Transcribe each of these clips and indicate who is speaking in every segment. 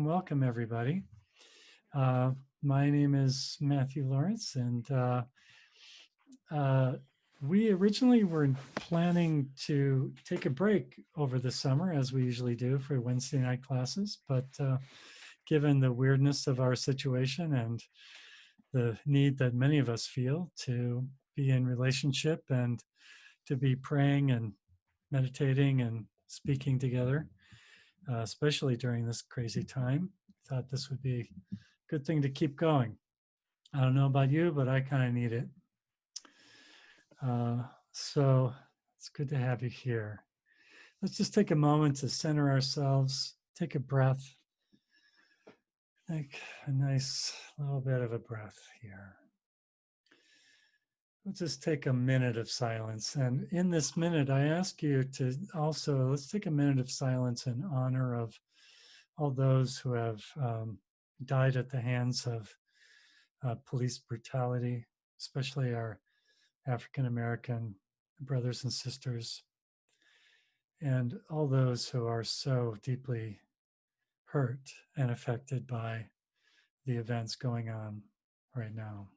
Speaker 1: Welcome everybody. My name is Matthew Lawrence, and uh, we originally were planning to take a break over the summer, as we usually do for Wednesday night classes. But given the weirdness of our situation and the need that many of us feel to be in relationship and to be praying and meditating and speaking together, especially during this crazy time, thought this would be a good thing to keep going. I don't know about you, but I kind of need it. So it's good to have you here. Let's just take a moment to center ourselves, take a breath, take a nice little bit of a breath here. Let's just take a minute of silence. And in this minute, I ask you to also, let's take a minute of silence in honor of all those who have died at the hands of police brutality, especially our African American brothers and sisters, and all those who are so deeply hurt and affected by the events going on right now.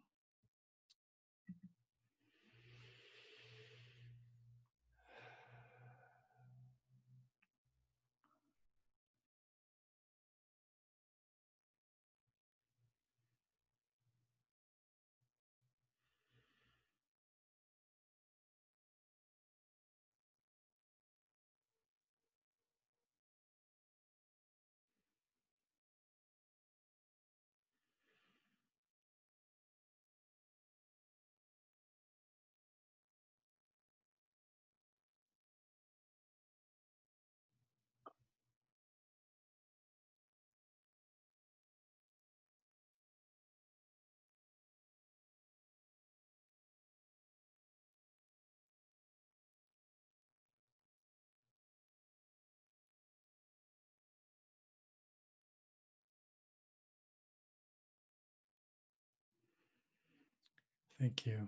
Speaker 1: Thank you.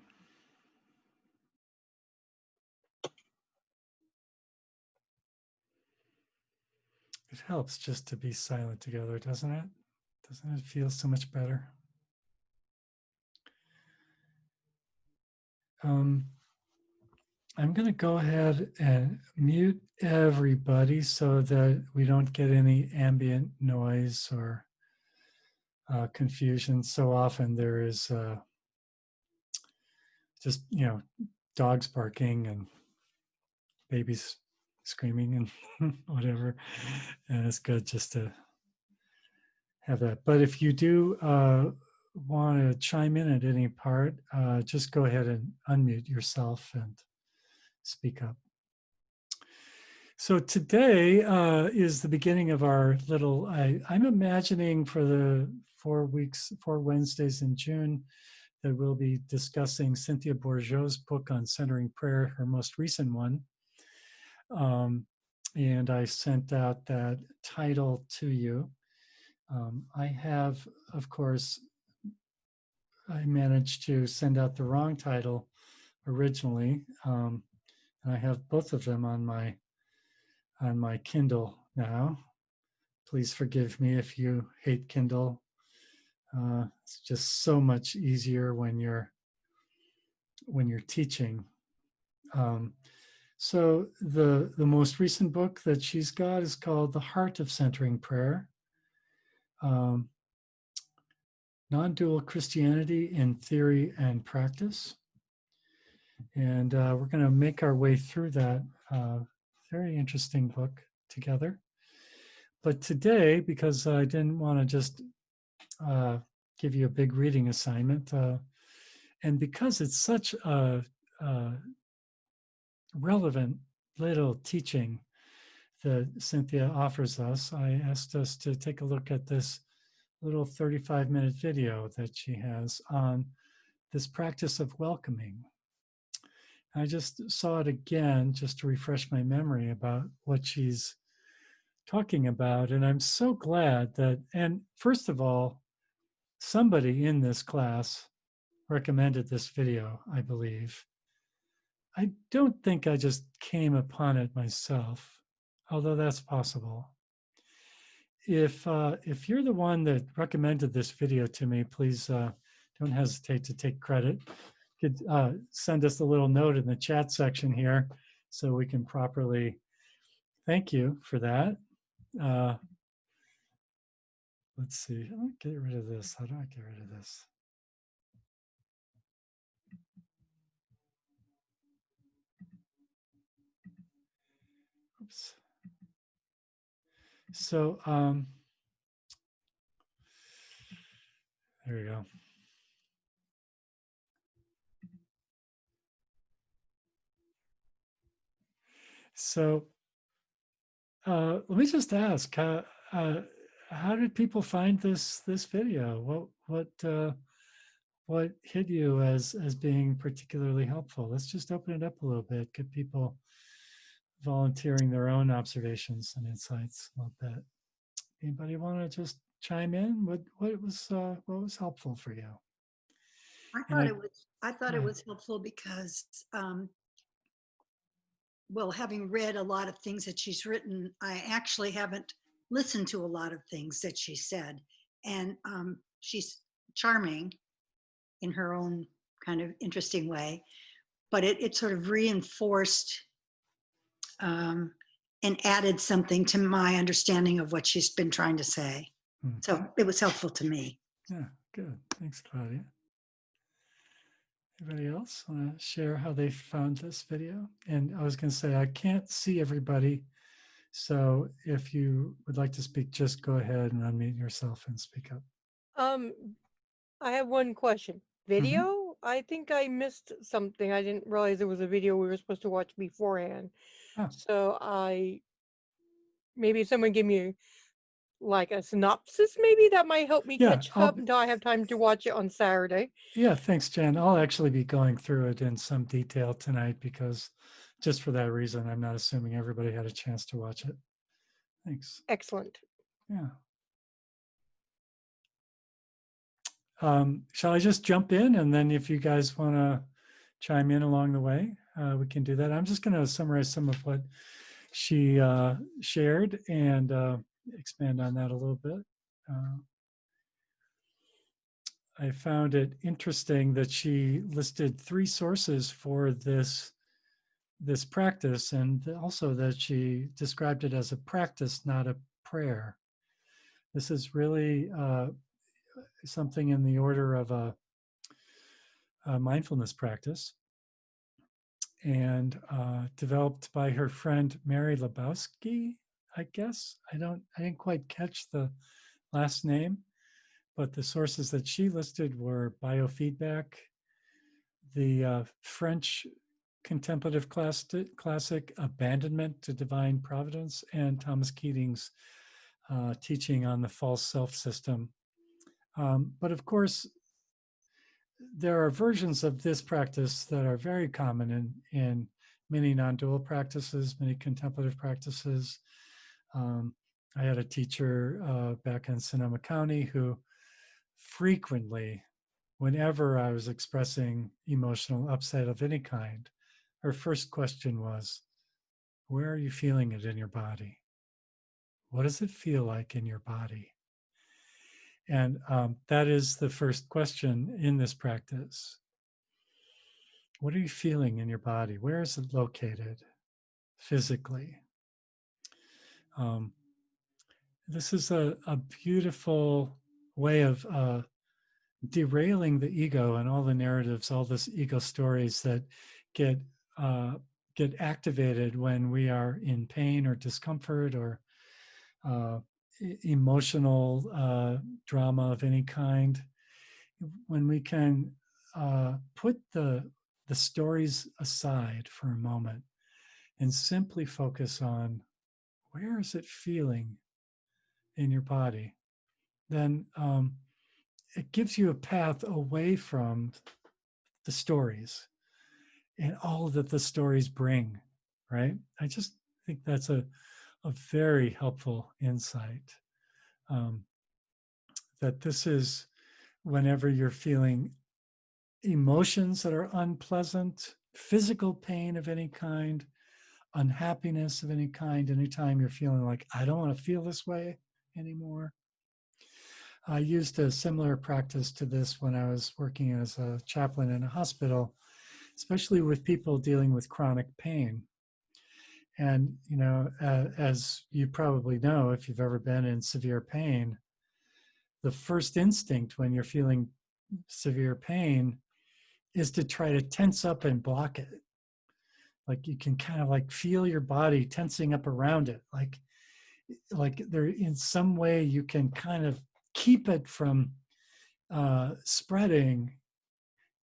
Speaker 1: It helps just to be silent together, doesn't it? Doesn't it feel so much better? I'm going to go ahead and mute everybody so that we don't get any ambient noise or confusion. So often there is just, dogs barking and babies screaming and whatever. And it's good just to have that. But if you do want to chime in at any part, just go ahead and unmute yourself and speak up. So today is the beginning of our little, I'm imagining for the 4 Wednesdays in June, that we'll be discussing Cynthia Bourgeault's book on centering prayer, her most recent one. And I sent out that title to you. I have, of course, I managed to send out the wrong title originally. And I have both of them on my Kindle now. Please forgive me if you hate Kindle. It's just so much easier when you're teaching. So the most recent book that she's got is called The Heart of Centering Prayer, Non-Dual Christianity in Theory and Practice. And we're going to make our way through that very interesting book together. But today, because I didn't want to just give you a big reading assignment, and because it's such a relevant little teaching that Cynthia offers us, I asked us to take a look at this little 35-minute video that she has on this practice of welcoming. I just saw it again just to refresh my memory about what she's talking about. And I'm so glad that, and first of all, somebody in this class recommended this video, I believe. I don't think I just came upon it myself, although that's possible. if you're the one that recommended this video to me, please don't hesitate to take credit. You could send us a little note in the chat section here so we can properly thank you for that. Uh, let's see. I'll get rid of this. How do I get rid of this? Oops. So there we go. So let me just ask, how did people find this video? What hit you as being particularly helpful? Let's just open it up a little bit. Get people volunteering their own observations and insights a little bit. Anybody want to just chime in? What was helpful for you?
Speaker 2: I
Speaker 1: And
Speaker 2: thought it was I thought it
Speaker 1: yeah,
Speaker 2: was helpful because well, having read a lot of things that she's written, I actually haven't listened to a lot of things that she said. And she's charming in her own kind of interesting way, but it sort of reinforced um, and added something to my understanding of what she's been trying to say.
Speaker 1: hmm,
Speaker 2: So it was helpful to me.
Speaker 1: yeah, good. Thanks, Claudia. Anybody else want to share how they found this video? And I was going to say, I can't see everybody. So if you would like to speak, just go ahead and unmute yourself and speak up.
Speaker 3: Um, I have one question.
Speaker 1: Mm-hmm.
Speaker 3: Video? I think I missed something. I didn't realize there was a video we were supposed to watch beforehand.
Speaker 1: Oh,
Speaker 3: So maybe someone give me like a synopsis, maybe that might help me
Speaker 1: yeah,
Speaker 3: catch up until I have time to watch it on Saturday.
Speaker 1: yeah, thanks, Jen. I'll actually be going through it in some detail tonight because just for that reason, I'm not assuming everybody had a chance to watch it. Thanks.
Speaker 3: Excellent.
Speaker 1: Yeah. Shall I just jump in, and then if you guys want to chime in along the way, we can do that. I'm just going to summarize some of what she shared and expand on that a little bit. I found it interesting that she listed 3 sources for this practice, and also that she described it as a practice, not a prayer. This is really something in the order of a mindfulness practice, and developed by her friend Mary Lebowski. I guess I didn't quite catch the last name, but the sources that she listed were biofeedback, the French contemplative classic Abandonment to Divine Providence, and Thomas Keating's teaching on the false self system. But of course, there are versions of this practice that are very common in many non-dual practices, many contemplative practices. I had a teacher back in Sonoma County who frequently, whenever I was expressing emotional upset of any kind, her first question was, where are you feeling it in your body? What does it feel like in your body? And that is the first question in this practice. What are you feeling in your body? Where is it located physically? Um, this is a beautiful way of derailing the ego and all the narratives, all this ego stories that get uh, get activated when we are in pain or discomfort or uh, emotional drama of any kind. When we can put the stories aside for a moment and simply focus on where is it feeling in your body, then it gives you a path away from the stories and all that the stories bring, right? I just think that's a very helpful insight. Um, that this is whenever you're feeling emotions that are unpleasant, physical pain of any kind, unhappiness of any kind, anytime you're feeling like, I don't want to feel this way anymore. I used a similar practice to this when I was working as a chaplain in a hospital, especially with people dealing with chronic pain. And, you know, as you probably know, if you've ever been in severe pain, the first instinct when you're feeling severe pain is to try to tense up and block it. Like you can kind of like feel your body tensing up around it. Like there in some way you can kind of keep it from spreading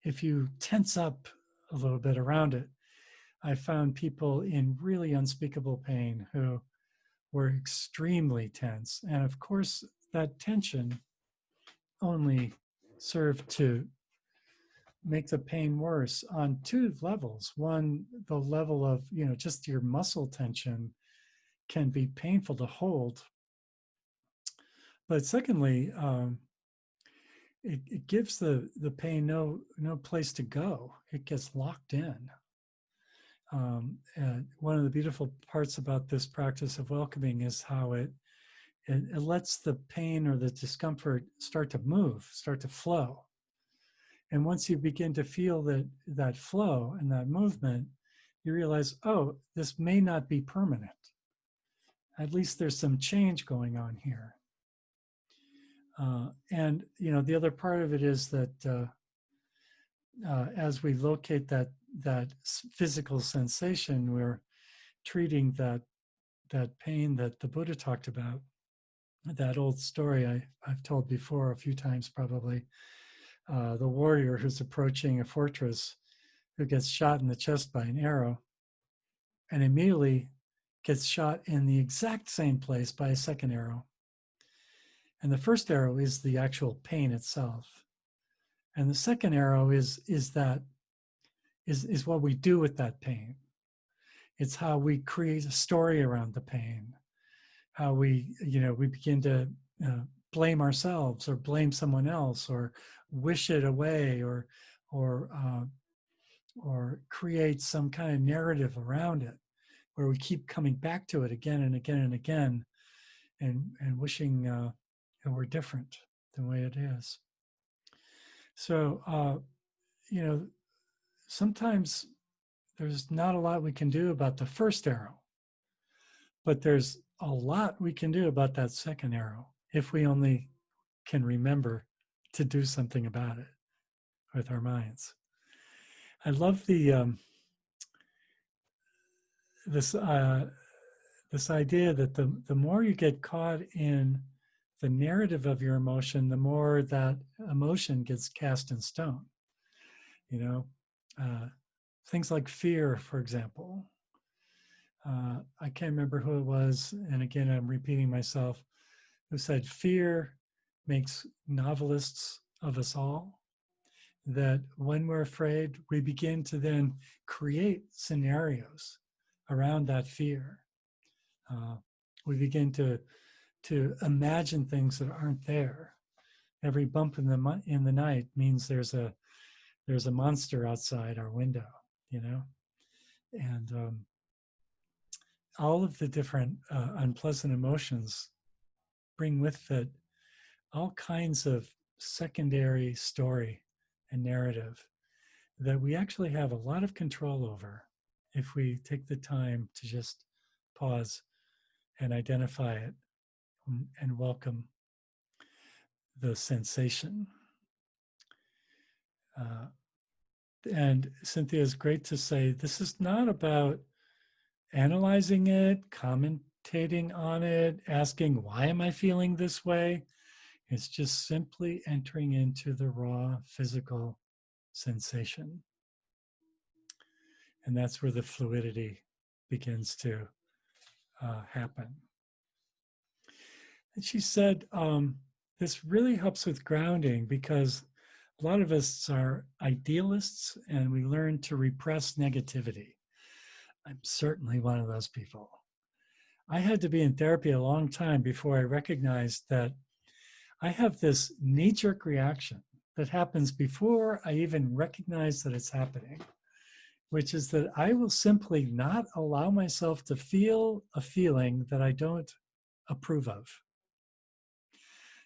Speaker 1: if you tense up a little bit around it. I found people in really unspeakable pain who were extremely tense. And of course, that tension only served to make the pain worse on two levels. One, the level of, you know, just your muscle tension can be painful to hold. But secondly, it gives the pain no place to go. It gets locked in. And one of the beautiful parts about this practice of welcoming is how it lets the pain or the discomfort start to move, start to flow. And once you begin to feel that flow and that movement, you realize, oh, this may not be permanent. At least there's some change going on here. And you know, the other part of it is that as we locate that physical sensation, we're treating that pain that the Buddha talked about. That old story I've told before a few times probably. The warrior who's approaching a fortress who gets shot in the chest by an arrow and immediately gets shot in the exact same place by a second arrow. And the first arrow is the actual pain itself. And the second arrow is what we do with that pain. It's how we create a story around the pain, how we begin to blame ourselves or blame someone else or wish it away or create some kind of narrative around it where we keep coming back to it again and again and again and wishing that we're different the way it is. So, sometimes there's not a lot we can do about the first arrow, but there's a lot we can do about that second arrow if we only can remember to do something about it with our minds. I love this idea that the more you get caught in the narrative of your emotion, the more that emotion gets cast in stone. You know, things like fear, for example. I can't remember who it was, and again, I'm repeating myself, who said fear makes novelists of us all. That when we're afraid, we begin to then create scenarios around that fear. We begin to imagine things that aren't there. Every bump in the night means there's a monster outside our window, you know, and all of the different unpleasant emotions bring with it all kinds of secondary story and narrative that we actually have a lot of control over if we take the time to just pause and identify it and welcome the sensation. And Cynthia, is great to say this is not about analyzing it, commentating on it, asking, why am I feeling this way? It's just simply entering into the raw physical sensation. And that's where the fluidity begins to happen. And she said, this really helps with grounding because a lot of us are idealists and we learn to repress negativity. I'm certainly one of those people. I had to be in therapy a long time before I recognized that I have this knee-jerk reaction that happens before I even recognize that it's happening, which is that I will simply not allow myself to feel a feeling that I don't approve of.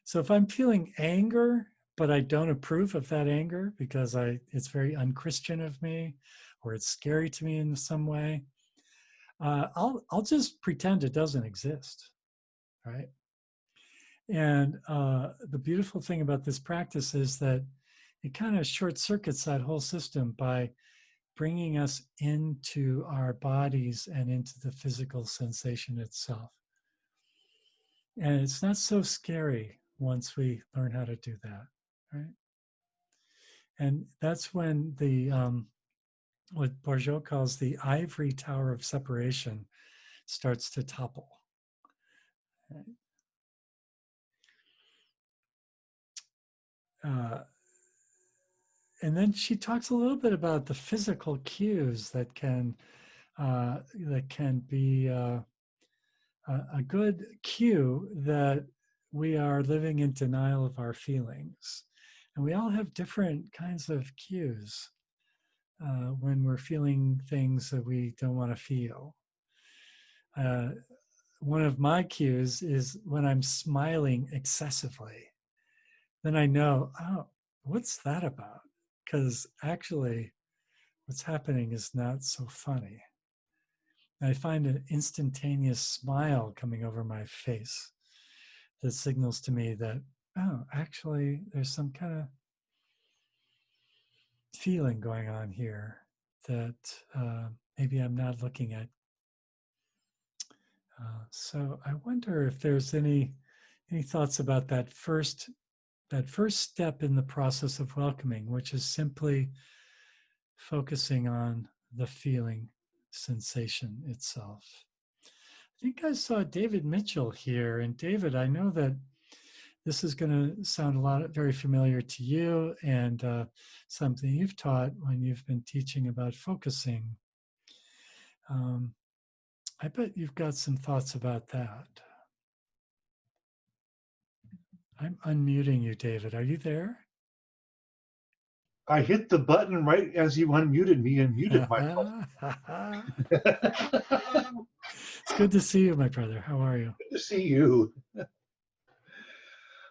Speaker 1: So if I'm feeling anger, but I don't approve of that anger because it's very unchristian of me, or it's scary to me in some way, I'll just pretend it doesn't exist, right? And the beautiful thing about this practice is that it kind of short circuits that whole system by bringing us into our bodies and into the physical sensation itself. And it's not so scary once we learn how to do that, right? And that's when the what Bourgeois calls the ivory tower of separation starts to topple. Right? And then she talks a little bit about the physical cues that can be a good cue that we are living in denial of our feelings. And we all have different kinds of cues when we're feeling things that we don't want to feel. One of my cues is when I'm smiling excessively. Then I know, oh, what's that about? Because actually, what's happening is not so funny. I find an instantaneous smile coming over my face that signals to me that, oh, actually, there's some kind of feeling going on here that maybe I'm not looking at. So I wonder if there's any thoughts about that first step in the process of welcoming, which is simply focusing on the feeling sensation itself. I think I saw David Mitchell here, and David, I know that this is going to sound very familiar to you, and something you've taught when you've been teaching about focusing. I bet you've got some thoughts about that. I'm unmuting you, David. Are you there?
Speaker 4: I hit the button right as you unmuted me and muted myself.
Speaker 1: It's good to see you, my brother. How are you?
Speaker 4: Good to see you.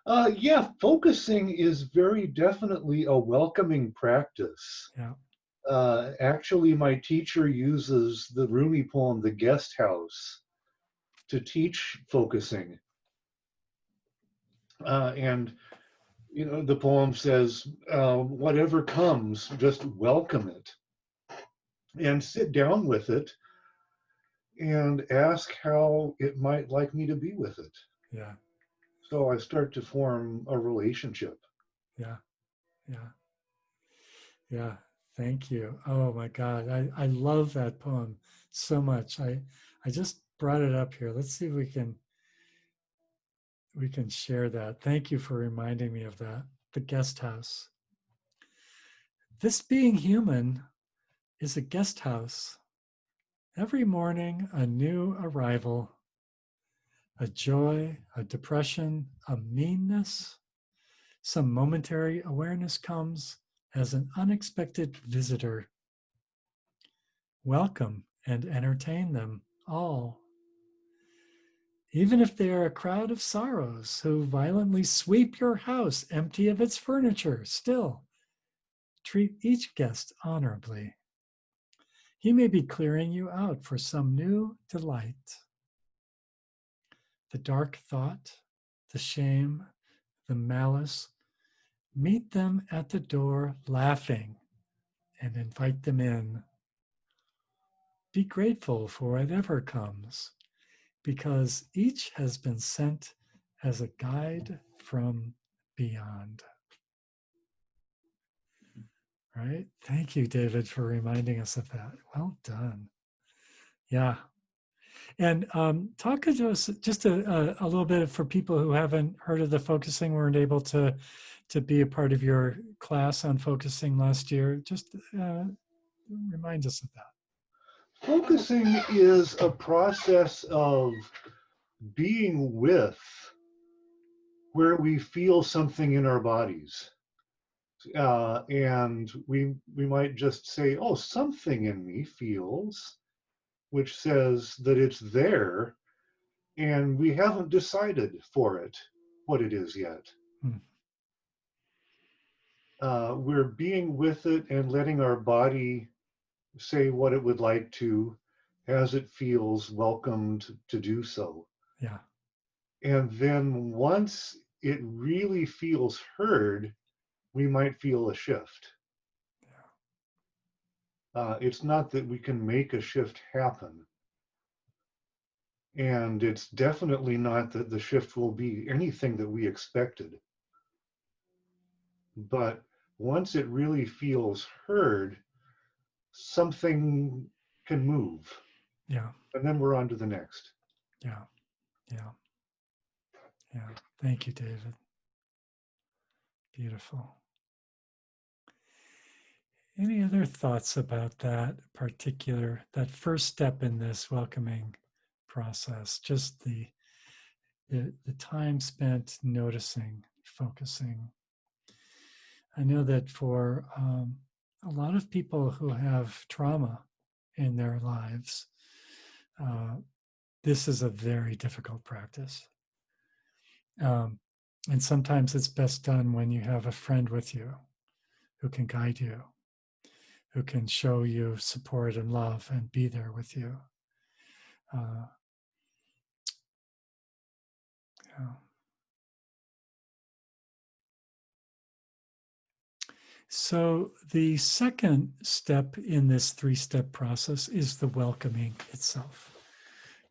Speaker 4: Yeah, focusing is very definitely a welcoming practice.
Speaker 1: Yeah.
Speaker 4: Actually, my teacher uses the Rumi poem, The Guest House, to teach focusing. And, you know, the poem says, whatever comes, just welcome it and sit down with it and ask how it might like me to be with it.
Speaker 1: Yeah.
Speaker 4: So I start to form a relationship.
Speaker 1: Yeah. Yeah. Yeah. Thank you. Oh my God. I love that poem so much. I just brought it up here. Let's see if we can share that. Thank you for reminding me of that. The guest house. This being human is a guest house. Every morning, a new arrival, a joy, a depression, a meanness. Some momentary awareness comes as an unexpected visitor. Welcome and entertain them all. Even if they are a crowd of sorrows who violently sweep your house empty of its furniture, still treat each guest honorably. He may be clearing you out for some new delight. The dark thought, the shame, the malice, meet them at the door laughing and invite them in. Be grateful for whatever comes, because each has been sent as a guide from beyond. Right? Thank you, David, for reminding us of that. Well done. Yeah. And talk to us just a little bit for people who haven't heard of the focusing, weren't able to be a part of your class on focusing last year. Just remind us of that.
Speaker 4: Focusing is a process of being with where we feel something in our bodies. And we might just say, oh, something in me feels, which says that it's there, and we haven't decided for it what it is yet.
Speaker 1: Hmm.
Speaker 4: We're being with it and letting our body say what it would like to as it feels welcomed to do so.
Speaker 1: Yeah.
Speaker 4: And then once it really feels heard, we might feel a shift. It's not that we can make a shift happen. And it's definitely not that the shift will be anything that we expected. But once it really feels heard, something can move.
Speaker 1: Yeah.
Speaker 4: And then we're on to the next.
Speaker 1: Yeah. Yeah. Yeah. Thank you, David. Beautiful. Any other thoughts about that that first step in this welcoming process? Just the time spent noticing, focusing. I know that for a lot of people who have trauma in their lives, uh, this is a very difficult practice. And sometimes it's best done when you have a friend with you who can guide you, who can show you support and love and be there with you. Uh, yeah. So the second step in this three-step process is the welcoming itself.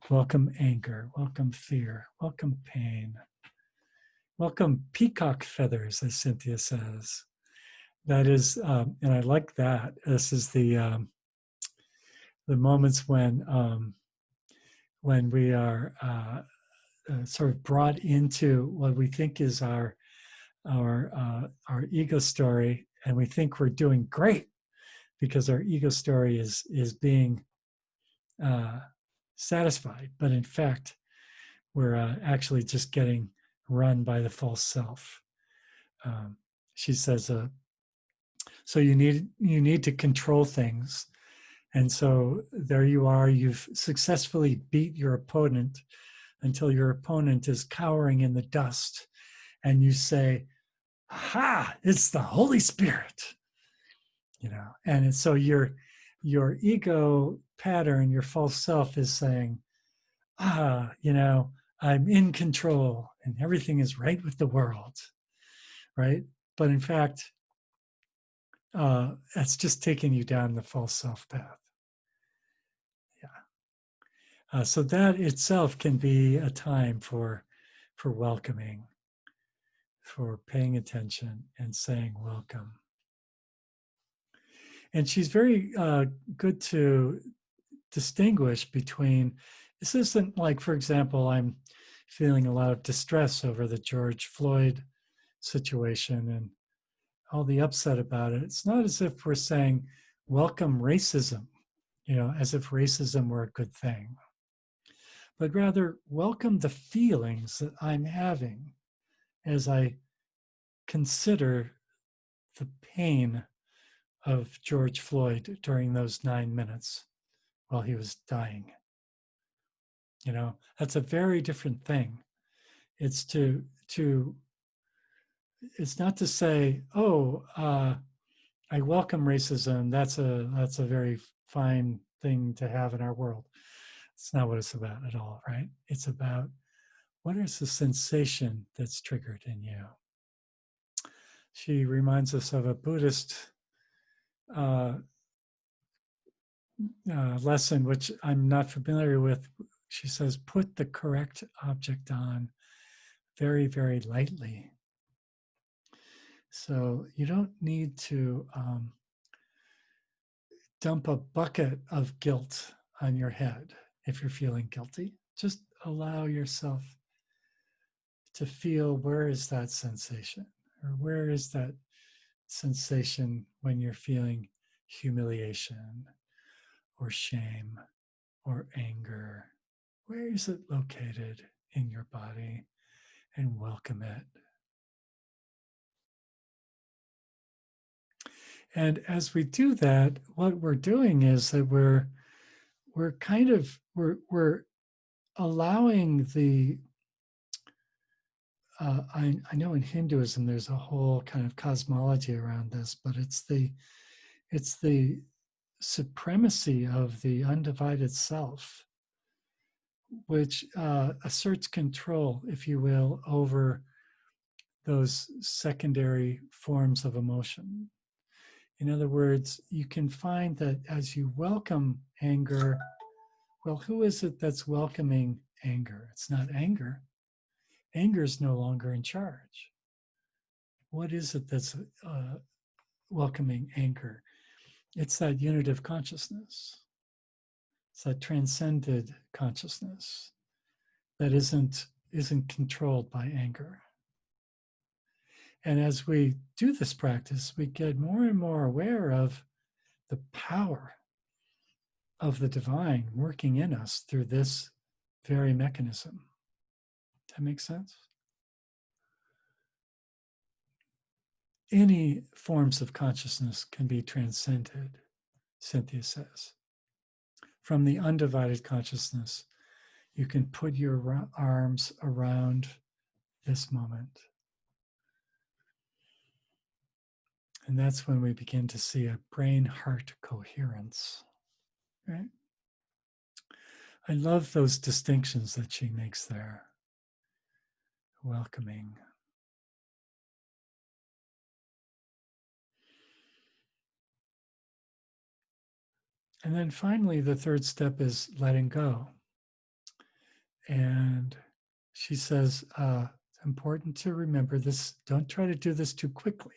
Speaker 1: Welcome anger, welcome fear, welcome pain, welcome peacock feathers, as Cynthia says. That is, and I like that. This is the moments when we are sort of brought into what we think is our ego story, and we think we're doing great because our ego story is being satisfied, but in fact, we're actually just getting run by the false self. She says, so you need to control things, and so there you are. You've successfully beat your opponent until your opponent is cowering in the dust, and you say, "Ha! It's the Holy Spirit." And so your ego pattern, your false self, is saying, I'm in control and everything is right with the world, right? But in fact, that's just taking you down the false self path. Yeah. So that itself can be a time for welcoming, for paying attention and saying welcome. And she's very good to distinguish between, this isn't like, for example, I'm feeling a lot of distress over the George Floyd situation and all the upset about it. It's not as if we're saying, welcome racism, as if racism were a good thing, but rather welcome the feelings that I'm having as I consider the pain of George Floyd during those 9 minutes while he was dying. That's a very different thing. It's it's not to say, I welcome racism. That's a very fine thing to have in our world. It's not what it's about at all, right? It's about, what is the sensation that's triggered in you? She reminds us of a Buddhist lesson, which I'm not familiar with. She says, put the correct object on very, very lightly. So you don't need to dump a bucket of guilt on your head if you're feeling guilty. Just allow yourself to feel, where is that sensation? Or where is that sensation when you're feeling humiliation or shame or anger? Where is it located in your body? And welcome it. And as we do that, what we're doing is that we're allowing the I know in Hinduism there's a whole kind of cosmology around this, but it's the supremacy of the undivided self, which asserts control, if you will, over those secondary forms of emotion. In other words, you can find that as you welcome anger, well, who is it that's welcoming anger? It's not anger. Anger is no longer in charge. What is it that's welcoming anger? It's that unitive consciousness. It's that transcended consciousness that isn't controlled by anger. And as we do this practice, we get more and more aware of the power of the divine working in us through this very mechanism. Does that make sense? Any forms of consciousness can be transcended, Cynthia says. From the undivided consciousness, you can put your arms around this moment. And that's when we begin to see a brain-heart coherence, right? I love those distinctions that she makes there. Welcoming. And then finally, the third step is letting go. And she says, it's important to remember this. Don't try to do this too quickly.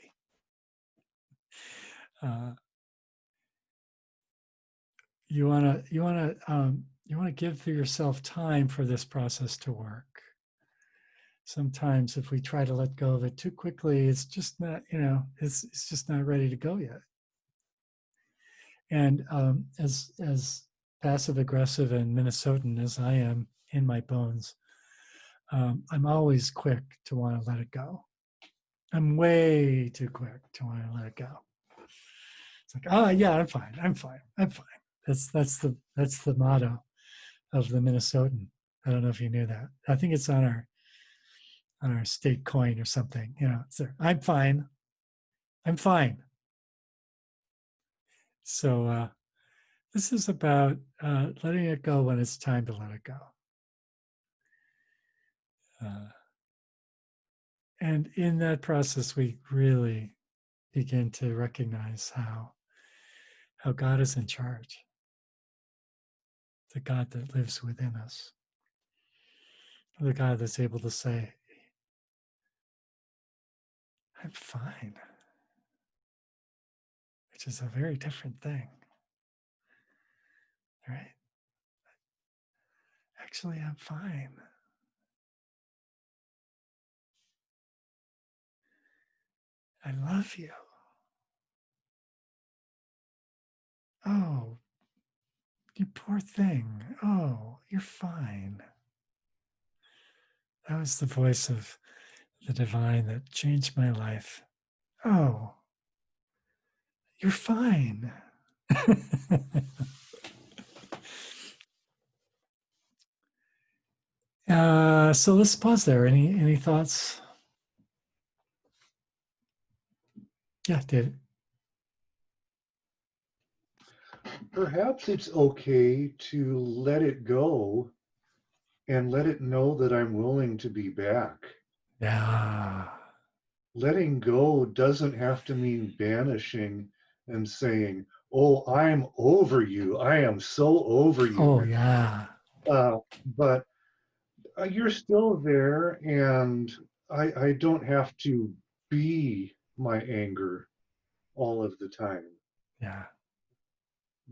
Speaker 1: You want to give yourself time for this process to work. Sometimes if we try to let go of it too quickly, it's just not, it's just not ready to go yet. And as passive aggressive and Minnesotan as I am in my bones, I'm always quick to want to let it go. I'm way too quick to want to let it go. It's like, oh yeah, I'm fine. That's the motto of the Minnesotan. I don't know if you knew that. I think it's on our state coin or something. It's there. I'm fine. So this is about letting it go when it's time to let it go. And in that process, we really begin to recognize how God is in charge, the God that lives within us, the God that's able to say, I'm fine, which is a very different thing, right? Actually, I'm fine. I love you. Oh, you poor thing. Oh, you're fine. That was the voice of the divine that changed my life. Oh, you're fine. So let's pause there. Any thoughts? Yeah, David.
Speaker 4: Perhaps it's okay to let it go and let it know that I'm willing to be back.
Speaker 1: Yeah.
Speaker 4: Letting go doesn't have to mean banishing and saying, oh, I'm over you. I am so over you
Speaker 1: Oh,
Speaker 4: now.
Speaker 1: yeah.
Speaker 4: But you're still there, and I don't have to be my anger all of the time.
Speaker 1: Yeah.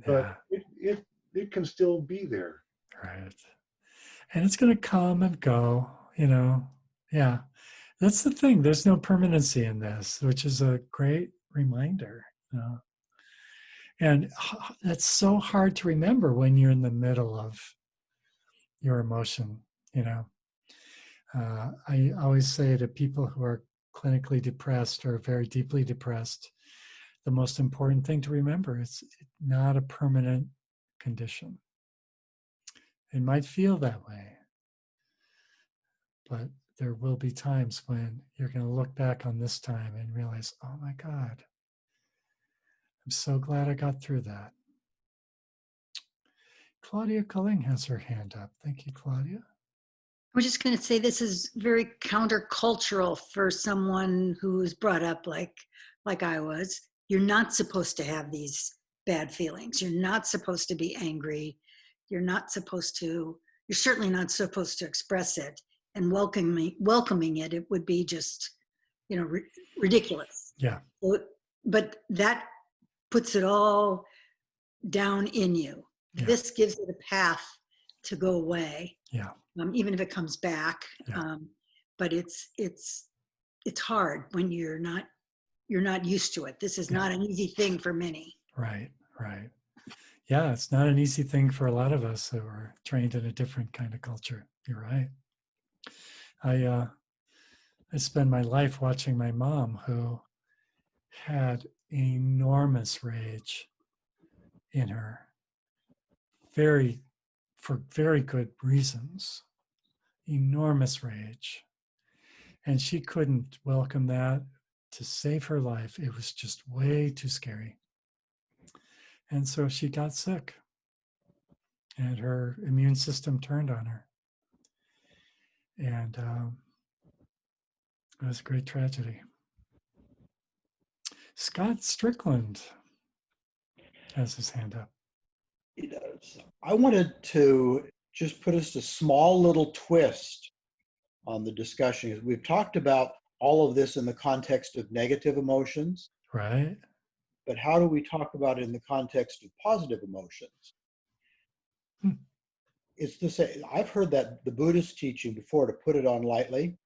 Speaker 4: But
Speaker 1: Yeah.
Speaker 4: it can still be there.
Speaker 1: Right. And it's going to come and go, Yeah. That's the thing. There's no permanency in this, which is a great reminder. And that's so hard to remember when you're in the middle of your emotion, I always say to people who are clinically depressed or very deeply depressed, the most important thing to remember is it's not a permanent condition. It might feel that way, but there will be times when you're going to look back on this time and realize, oh my God, I'm so glad I got through that. Claudia Culling has her hand up. Thank you, Claudia.
Speaker 2: I'm just going to say this is very countercultural for someone who's brought up like I was. You're not supposed to have these bad feelings. You're not supposed to be angry. You're certainly not supposed to express it, and welcoming it. It would be just, ridiculous.
Speaker 1: Yeah.
Speaker 2: But that puts it all down in you.
Speaker 1: Yeah.
Speaker 2: This gives it a path to go away.
Speaker 1: Yeah.
Speaker 2: Even if it comes back.
Speaker 1: Yeah.
Speaker 2: But it's hard when you're not used to it. This is not an easy thing for many.
Speaker 1: Right. Yeah, it's not an easy thing for a lot of us that were trained in a different kind of culture. You're right. I spend my life watching my mom, who had enormous rage in her, for very good reasons, enormous rage. And she couldn't welcome that to save her life. It was just way too scary. And so she got sick, and her immune system turned on her. And it was a great tragedy. Scott Strickland has his hand up.
Speaker 5: I wanted to just put us a small little twist on the discussion. We've talked about all of this in the context of negative emotions,
Speaker 1: Right?
Speaker 5: but how do we talk about it in the context of positive emotions? It's the same. I've heard that the Buddhist teaching before, to put it on lightly.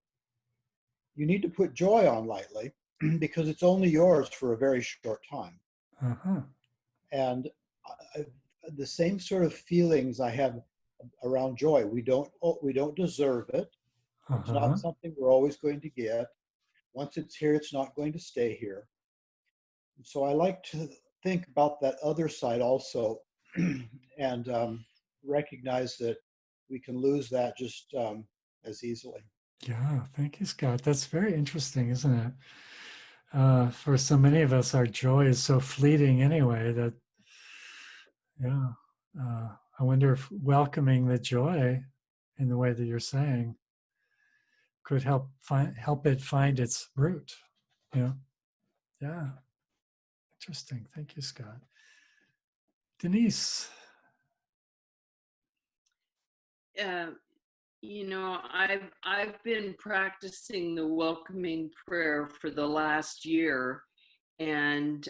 Speaker 5: You need to put joy on lightly because it's only yours for a very short time.
Speaker 1: Uh-huh.
Speaker 5: And the same sort of feelings I have around joy. We don't deserve it. It's not something we're always going to get. Once it's here, it's not going to stay here. So I like to think about that other side also, and recognize that we can lose that just as easily.
Speaker 1: Yeah, thank you, Scott. That's very interesting, isn't it? For so many of us, our joy is so fleeting anyway that, yeah, I wonder if welcoming the joy in the way that you're saying could help it find its root. Yeah, interesting. Thank you, Scott. Denise.
Speaker 6: I've been practicing the welcoming prayer for the last year, and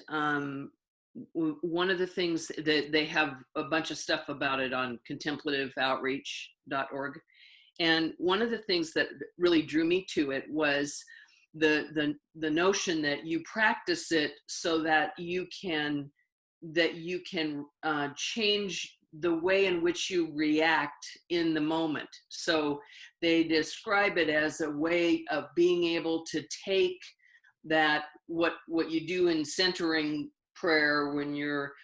Speaker 6: one of the things that they have a bunch of stuff about it on contemplativeoutreach.org, and one of the things that really drew me to it was the notion that you practice it so that you can change the way in which you react in the moment. So they describe it as a way of being able to take that, what you do in centering prayer when you're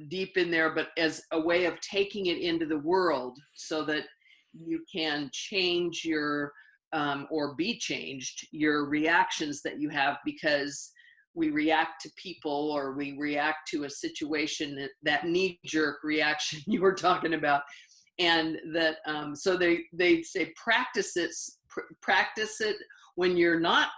Speaker 6: deep in there, but as a way of taking it into the world so that you can change your or be changed, your reactions that you have, because we react to people, or we react to a situation, that knee-jerk reaction you were talking about. And that so they say practice it when you're not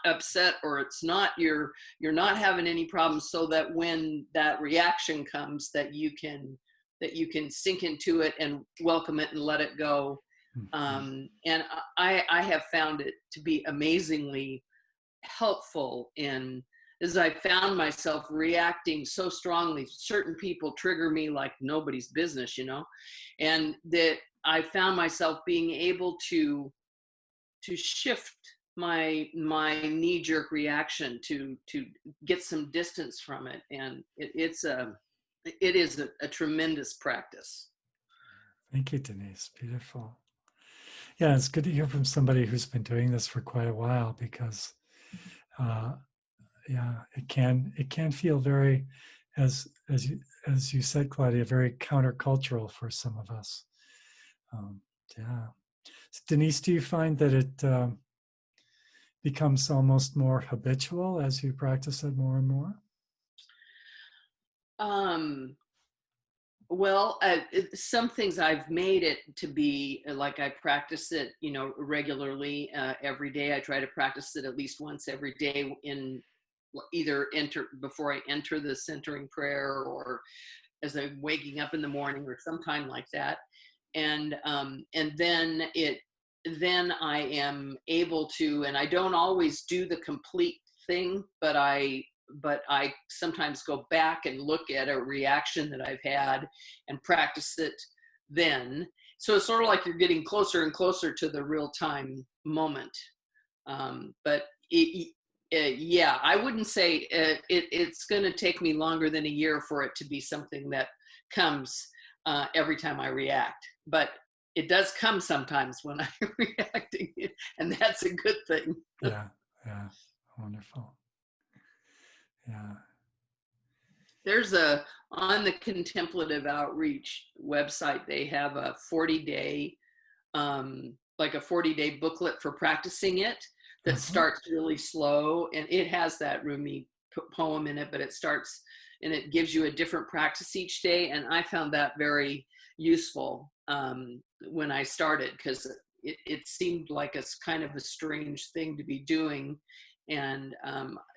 Speaker 6: upset, or it's not you're not having any problems, so that when that reaction comes, that you can sink into it and welcome it and let it go. And I have found it to be amazingly helpful as I found myself reacting so strongly. Certain people trigger me like nobody's business, and that I found myself being able to shift my knee-jerk reaction to get some distance from it, and it is a tremendous practice.
Speaker 1: Thank you, Denise. Beautiful. Yeah, it's good to hear from somebody who's been doing this for quite a while, because it can feel very, as you said, Claudia, very countercultural for some of us. Denise, do you find that it becomes almost more habitual as you practice it more and more?
Speaker 6: Well, some things I've made it to be like I practice it, regularly every day. I try to practice it at least once every day in either before I enter the centering prayer or as I'm waking up in the morning or sometime like that. And then I am able to, and I don't always do the complete thing, but I sometimes go back and look at a reaction that I've had and practice it then. So it's sort of like you're getting closer and closer to the real time moment. But yeah, I wouldn't say it's going to take me longer than a year for it to be something that comes every time I react. But it does come sometimes when I'm reacting, and that's a good thing.
Speaker 1: Yeah, wonderful. Yeah.
Speaker 6: There's on the Contemplative Outreach website, they have a 40-day, like a 40-day booklet for practicing it that starts really slow. And it has that Rumi poem in it, but it starts and it gives you a different practice each day. And I found that very useful when I started, because it seemed like it's kind of a strange thing to be doing. And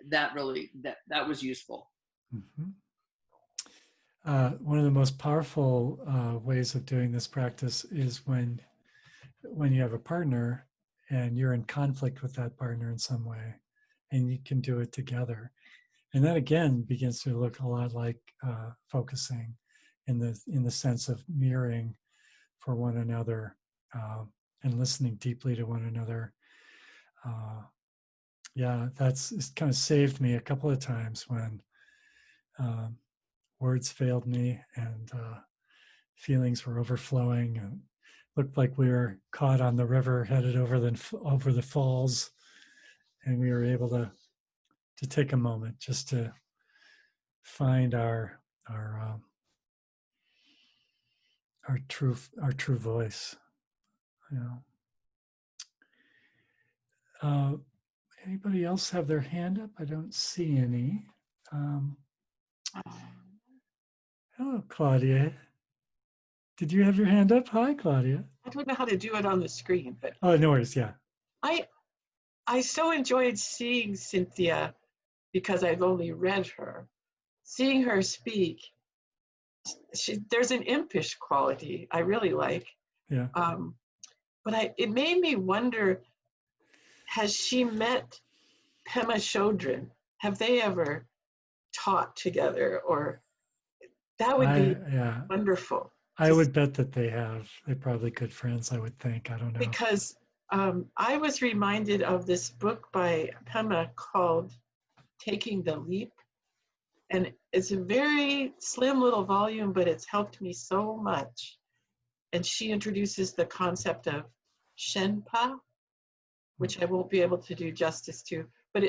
Speaker 6: that was useful.
Speaker 1: Mm-hmm. One of the most powerful ways of doing this practice is when you have a partner and you're in conflict with that partner in some way, and you can do it together. And that again begins to look a lot like focusing in the sense of mirroring for one another and listening deeply to one another. It's kind of saved me a couple of times when words failed me and feelings were overflowing and looked like we were caught on the river headed over the falls, and we were able to take a moment just to find our true voice. Anybody else have their hand up? I don't see any. Hello, Claudia. Did you have your hand up? Hi, Claudia.
Speaker 7: I don't know how to do it on the screen, but
Speaker 1: oh, no worries. Yeah.
Speaker 7: I so enjoyed seeing Cynthia because I've only read her. Seeing her speak, there's an impish quality I really like.
Speaker 1: Yeah.
Speaker 7: But it made me wonder, has she met Pema Chodron? Have they ever taught together? Or that would be wonderful.
Speaker 1: I would bet that they have. They're probably good friends, I would think. I don't know.
Speaker 7: Because I was reminded of this book by Pema called Taking the Leap. And it's a very slim little volume, but it's helped me so much. And she introduces the concept of Shenpa, which I won't be able to do justice to, but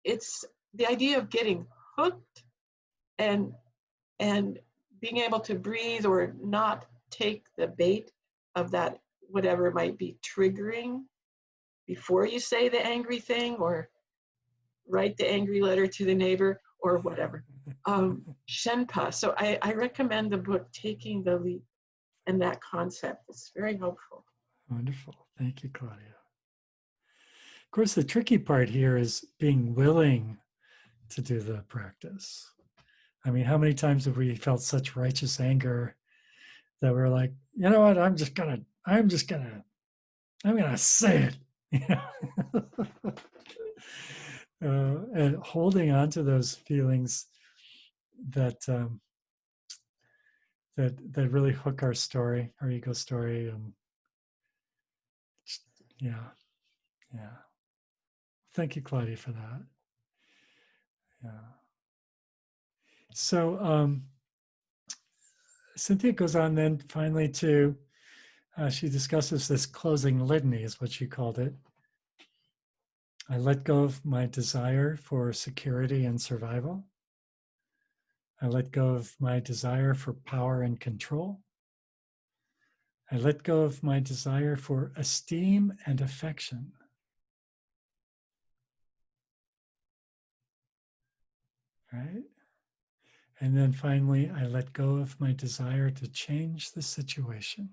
Speaker 7: it's the idea of getting hooked and being able to breathe or not take the bait of that, whatever might be triggering, before you say the angry thing or write the angry letter to the neighbor or whatever. Shenpa. So I recommend the book Taking the Leap and that concept. It's very helpful.
Speaker 1: Wonderful. Thank you, Claudia. Of course, the tricky part here is being willing to do the practice. I mean, how many times have we felt such righteous anger that we're like, you know what, I'm gonna say it. And holding on to those feelings that really hook our story, our ego story, and yeah. Thank you, Claudia, for that. Yeah. So Cynthia goes on then finally to she discusses this closing litany, is what she called it. I let go of my desire for security and survival. I let go of my desire for power and control. I let go of my desire for esteem and affection. Right? And then finally, I let go of my desire to change the situation.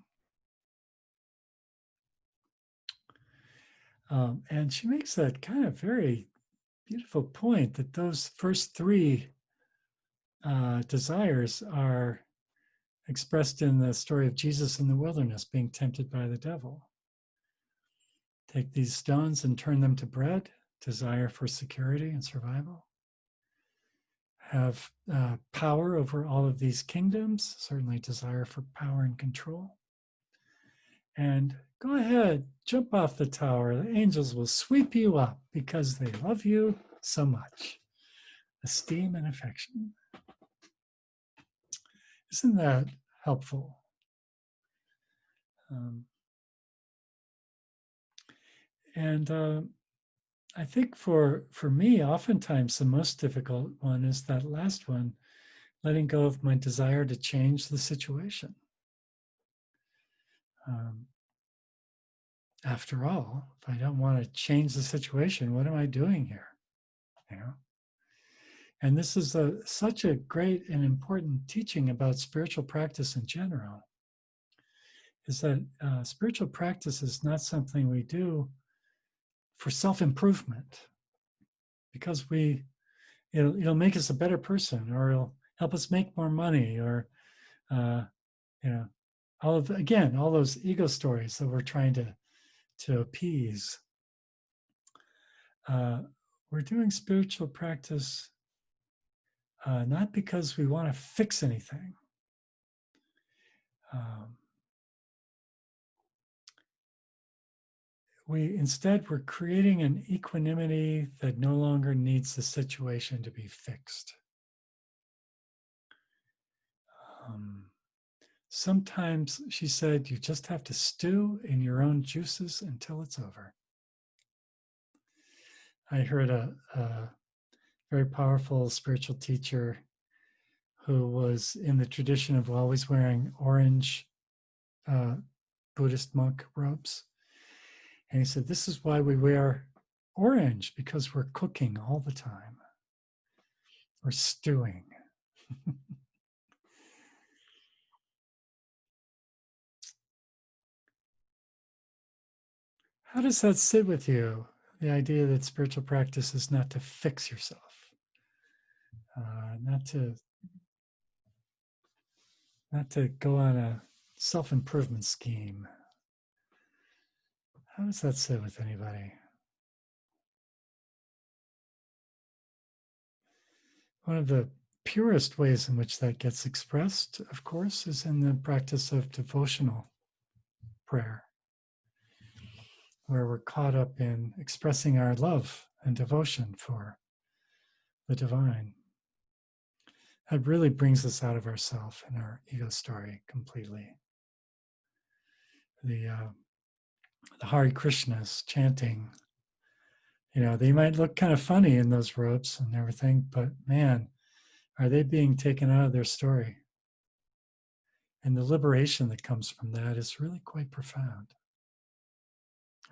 Speaker 1: And she makes that kind of very beautiful point that those first three desires are expressed in the story of Jesus in the wilderness being tempted by the devil. Take these stones and turn them to bread, desire for security and survival. Have power over all of these kingdoms, certainly desire for power and control. And go ahead, jump off the tower. The angels will sweep you up because they love you so much. Esteem and affection. Isn't that helpful? I think for me, oftentimes the most difficult one is that last one, letting go of my desire to change the situation. After all, if I don't want to change the situation, what am I doing here? You know? And this is such a great and important teaching about spiritual practice in general, is that spiritual practice is not something we do for self-improvement, because it'll make us a better person, or it'll help us make more money, or all those ego stories that we're trying to appease. We're doing spiritual practice not because we want to fix anything. We're creating an equanimity that no longer needs the situation to be fixed. Sometimes, she said, you just have to stew in your own juices until it's over. I heard a very powerful spiritual teacher who was in the tradition of always wearing orange Buddhist monk robes. And he said, this is why we wear orange, because we're cooking all the time. We're stewing. How does that sit with you? The idea that spiritual practice is not to fix yourself, not to go on a self-improvement scheme. How does that sit with anybody? One of the purest ways in which that gets expressed, of course, is in the practice of devotional prayer, where we're caught up in expressing our love and devotion for the divine. That really brings us out of ourself and our ego story completely. The Hare Krishnas chanting, they might look kind of funny in those robes and everything, but man, are they being taken out of their story? And the liberation that comes from that is really quite profound,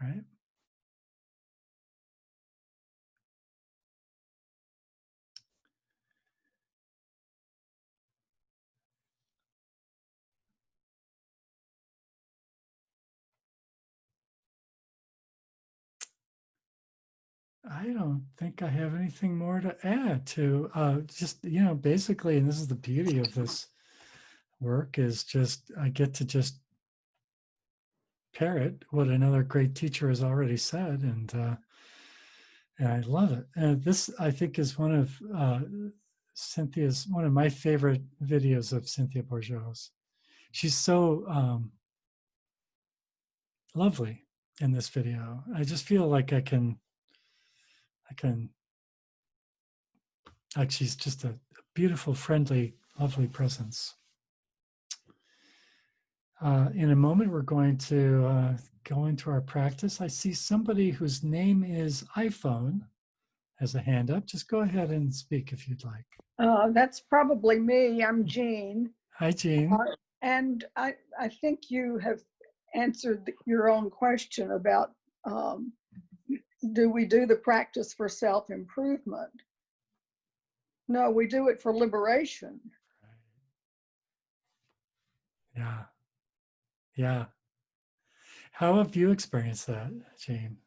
Speaker 1: right? I don't think I have anything more to add to basically, and this is the beauty of this work, is just I get to just parrot what another great teacher has already said, and I love it. And this, I think, is one of one of my favorite videos of Cynthia Bourgeau's. She's so lovely in this video. I just feel like I can, like she's just a beautiful, friendly, lovely presence. In a moment, we're going to go into our practice. I see somebody whose name is iPhone has a hand up. Just go ahead and speak if you'd like.
Speaker 8: That's probably me. I'm Jean.
Speaker 1: Hi, Jean.
Speaker 8: And I think you have answered your own question about do we do the practice for self-improvement? No, we do it for liberation.
Speaker 1: Yeah. Yeah. How have you experienced that, Jane?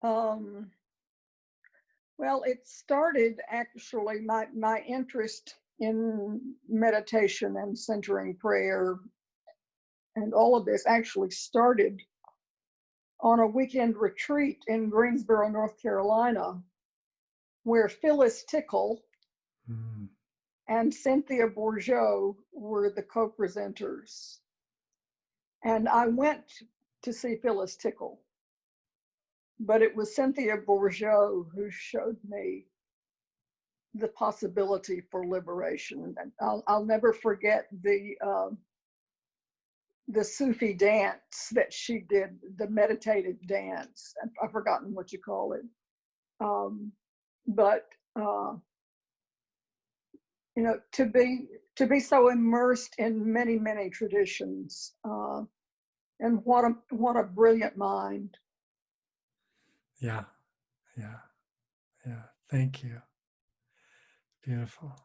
Speaker 8: Well, it started actually, my interest in meditation and centering prayer and all of this actually started on a weekend retreat in Greensboro, North Carolina, where Phyllis Tickle and Cynthia Bourgeau were the co-presenters. And I went to see Phyllis Tickle, but it was Cynthia Bourgeau who showed me the possibility for liberation. And I'll never forget the Sufi dance that she did, the meditative dance. I've forgotten what you call it. But you know, to be so immersed in many traditions, and what a brilliant mind.
Speaker 1: Yeah. Thank you. Beautiful.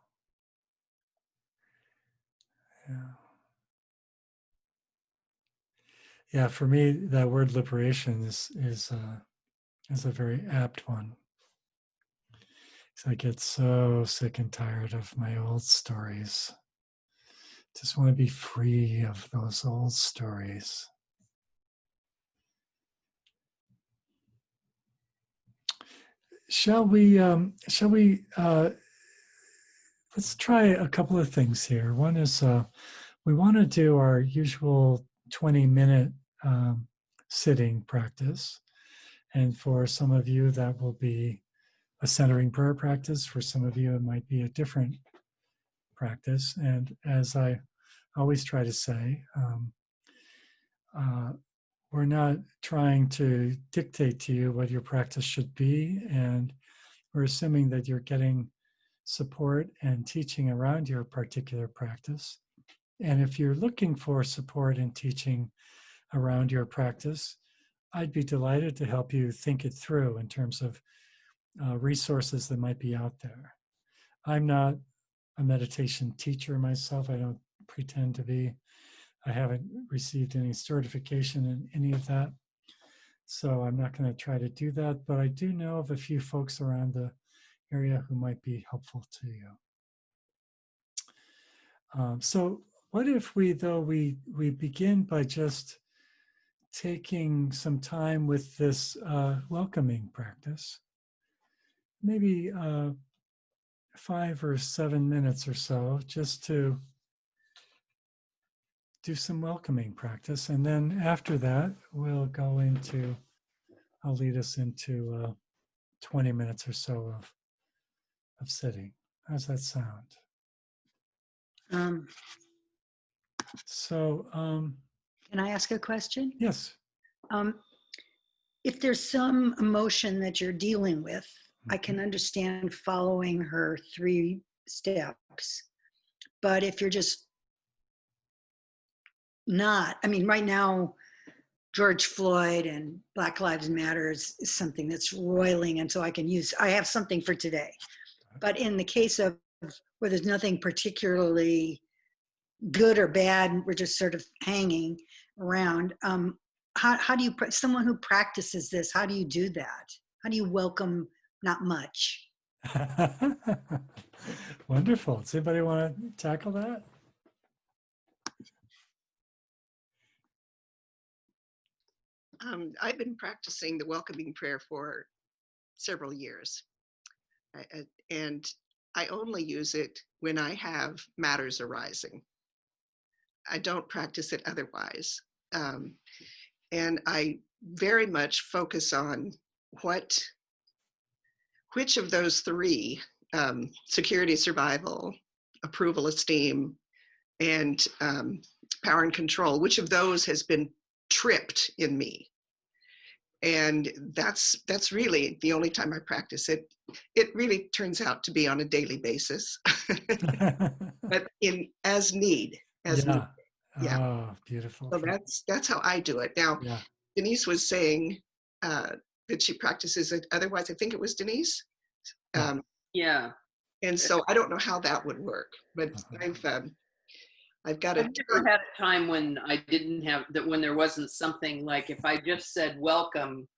Speaker 1: Yeah. For me, that word liberation is a very apt one. So I get so sick and tired of my old stories. Just want to be free of those old stories. Shall we let's try a couple of things here. One is we want to do our usual 20-minute sitting practice. And for some of you, that will be a centering prayer practice. For some of you, it might be a different practice. And as I always try to say, we're not trying to dictate to you what your practice should be. And we're assuming that you're getting support and teaching around your particular practice. And if you're looking for support and teaching around your practice, I'd be delighted to help you think it through in terms of resources that might be out there. I'm not a meditation teacher myself. I don't pretend to be. I haven't received any certification in any of that. So I'm not going to try to do that, but I do know of a few folks around the area who might be helpful to you. So what if we begin by just taking some time with this welcoming practice, maybe 5 or 7 minutes or so, just to do some welcoming practice. And then after that, I'll lead us into 20 minutes or so of sitting. How's that sound?
Speaker 2: Can I ask a question?
Speaker 1: Yes.
Speaker 2: If there's some emotion that you're dealing with, I can understand following her 3 steps. But if you're just not, I mean, right now, George Floyd and Black Lives Matter is something that's roiling, and so I have something for today. But in the case of where there's nothing particularly good or bad, we're just sort of hanging around. How do you, someone who practices this, how do you do that? How do you welcome not much?
Speaker 1: Wonderful. Does anybody want to tackle that?
Speaker 9: I've been practicing the welcoming prayer for several years. And I only use it when I have matters arising. I don't practice it otherwise. And I very much focus on which of those 3, security, survival, approval, esteem, and power and control, which of those has been tripped in me. And that's really the only time I practice it. It really turns out to be on a daily basis, but as need.
Speaker 1: Yeah.
Speaker 9: Yeah.
Speaker 1: Oh, beautiful.
Speaker 9: So that's how I do it. Now,
Speaker 1: Yeah.
Speaker 9: Denise was saying that she practices it. Otherwise, I think it was Denise.
Speaker 1: Yeah.
Speaker 6: Yeah.
Speaker 9: And so I don't know how that would work, but I've got
Speaker 6: I've
Speaker 9: it.
Speaker 6: never had a time when I didn't have that, when there wasn't something like, if I just said welcome,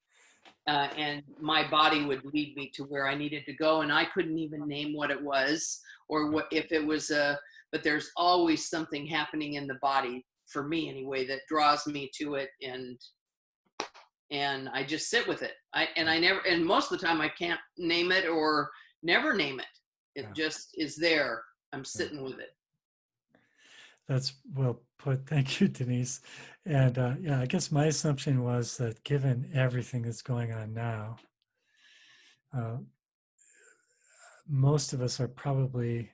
Speaker 6: and my body would lead me to where I needed to go, and I couldn't even name what it was, or what if it was but there's always something happening in the body, for me anyway, that draws me to it, and I just sit with it. And most of the time I can't name it or never name it. It just is there. I'm sitting with it.
Speaker 1: That's well put. Thank you, Denise. And yeah, I guess my assumption was that given everything that's going on now, most of us are probably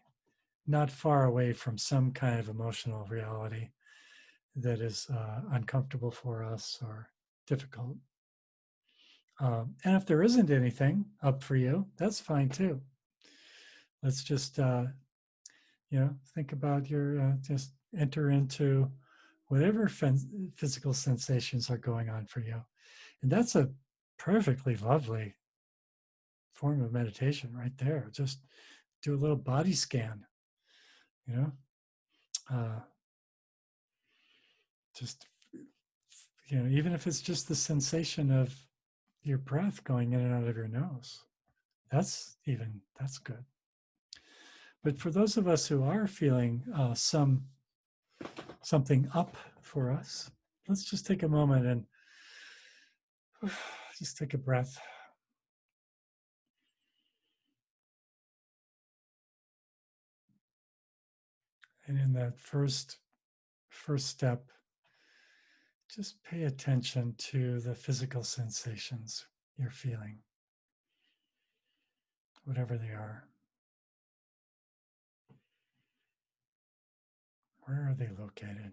Speaker 1: not far away from some kind of emotional reality that is uncomfortable for us or difficult. And if there isn't anything up for you, that's fine too. Let's just, think about just enter into whatever physical sensations are going on for you. And that's a perfectly lovely form of meditation right there. Just do a little body scan, just, even if it's just the sensation of your breath going in and out of your nose, that's good. But for those of us who are feeling something up for us, let's just take a moment and just take a breath. And in that first step, just pay attention to the physical sensations you're feeling, whatever they are. Where are they located?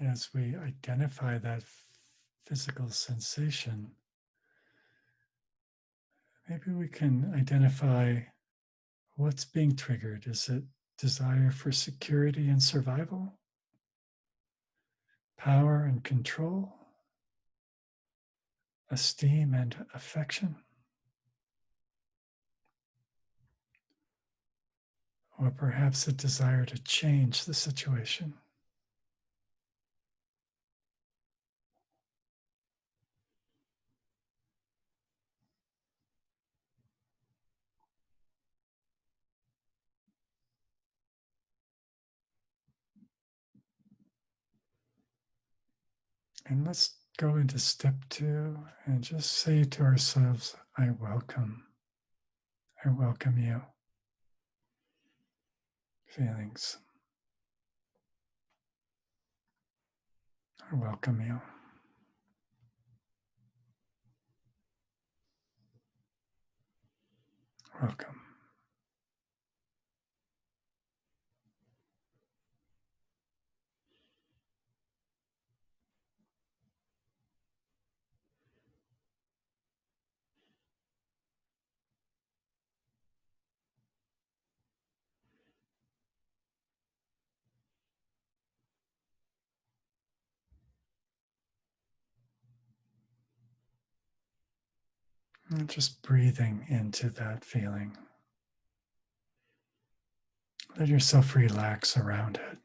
Speaker 1: As we identify that physical sensation, maybe we can identify what's being triggered. Is it desire for security and survival? Power and control? Esteem and affection? Or perhaps a desire to change the situation? And let's go into step 2 and just say to ourselves, I welcome you. Feelings. I welcome you. Welcome. And just breathing into that feeling. Let yourself relax around it.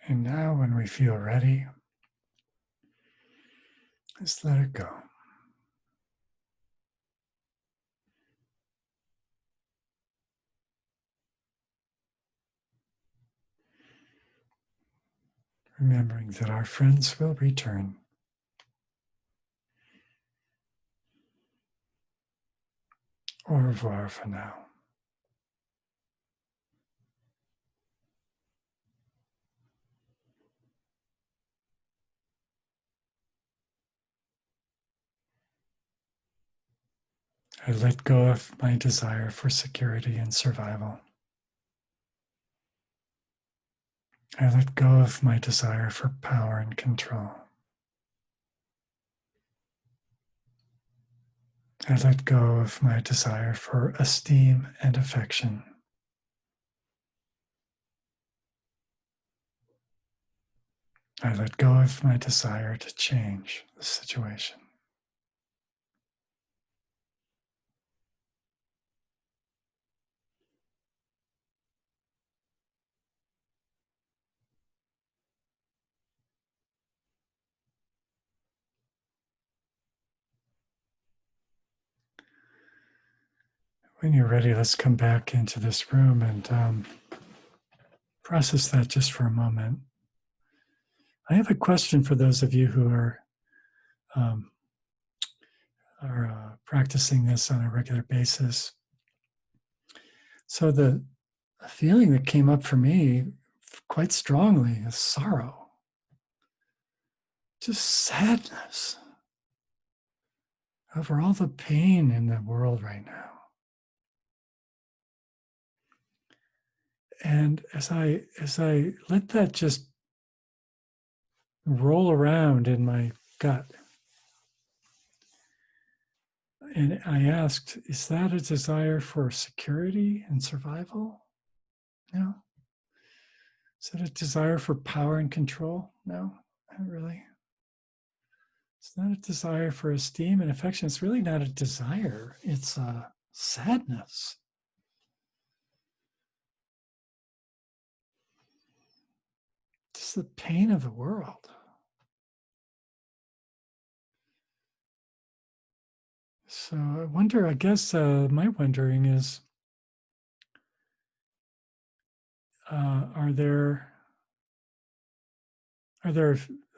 Speaker 1: And now, when we feel ready, just let it go. Remembering that our friends will return. Au revoir for now. I let go of my desire for security and survival. I let go of my desire for power and control. I let go of my desire for esteem and affection. I let go of my desire to change the situation. When you're ready, let's come back into this room and process that just for a moment. I have a question for those of you who are practicing this on a regular basis. So the feeling that came up for me quite strongly is sorrow, just sadness over all the pain in the world right now. And as I let that just roll around in my gut, and I asked, is that a desire for security and survival? No. Is it a desire for power and control? No, not really. It's not a desire for esteem and affection. It's really not a desire. It's a sadness. It's the pain of the world. So I wonder, I guess my wondering is, are there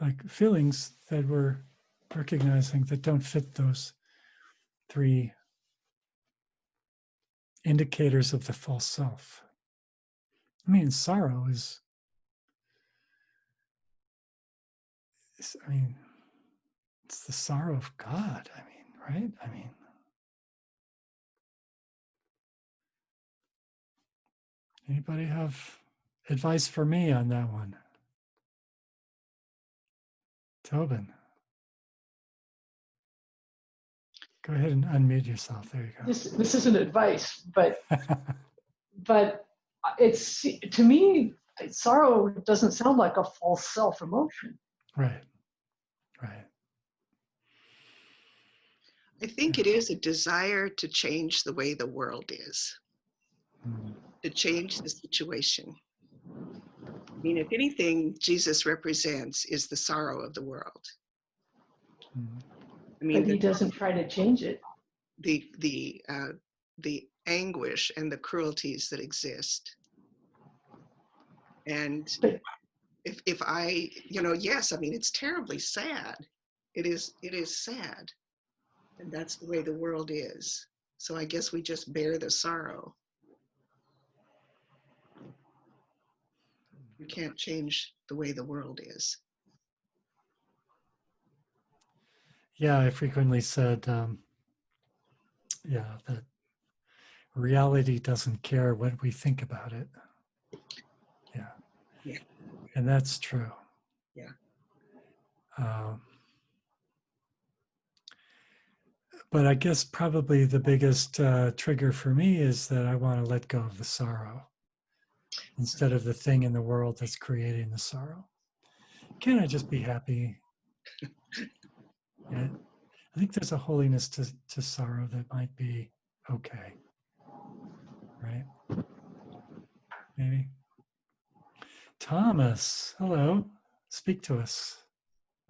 Speaker 1: like feelings that we're recognizing that don't fit those three indicators of the false self? I mean, sorrow is I mean, it's the sorrow of God. I mean, right? I mean, anybody have advice for me on that one? Tobin. Go ahead and unmute yourself. There you go.
Speaker 10: This isn't advice, but it's, to me, sorrow doesn't sound like a false self emotion.
Speaker 1: Right. Right.
Speaker 9: I think it is a desire to change the way the world is, to change the situation. I mean, if anything, Jesus represents is the sorrow of the world. I mean,
Speaker 10: But he doesn't try to change it.
Speaker 9: The anguish and the cruelties that exist. And if I, yes, I mean, it's terribly sad. It is sad. And that's the way the world is. So I guess we just bear the sorrow. You can't change the way the world is.
Speaker 1: Yeah, I frequently said, that reality doesn't care what we think about it. Yeah.
Speaker 9: Yeah.
Speaker 1: And that's true.
Speaker 9: Yeah.
Speaker 1: But I guess probably the biggest trigger for me is that I want to let go of the sorrow instead of the thing in the world that's creating the sorrow. Can I just be happy? Yeah. I think there's a holiness to sorrow that might be okay. Right? Maybe. Thomas, hello. Speak to us.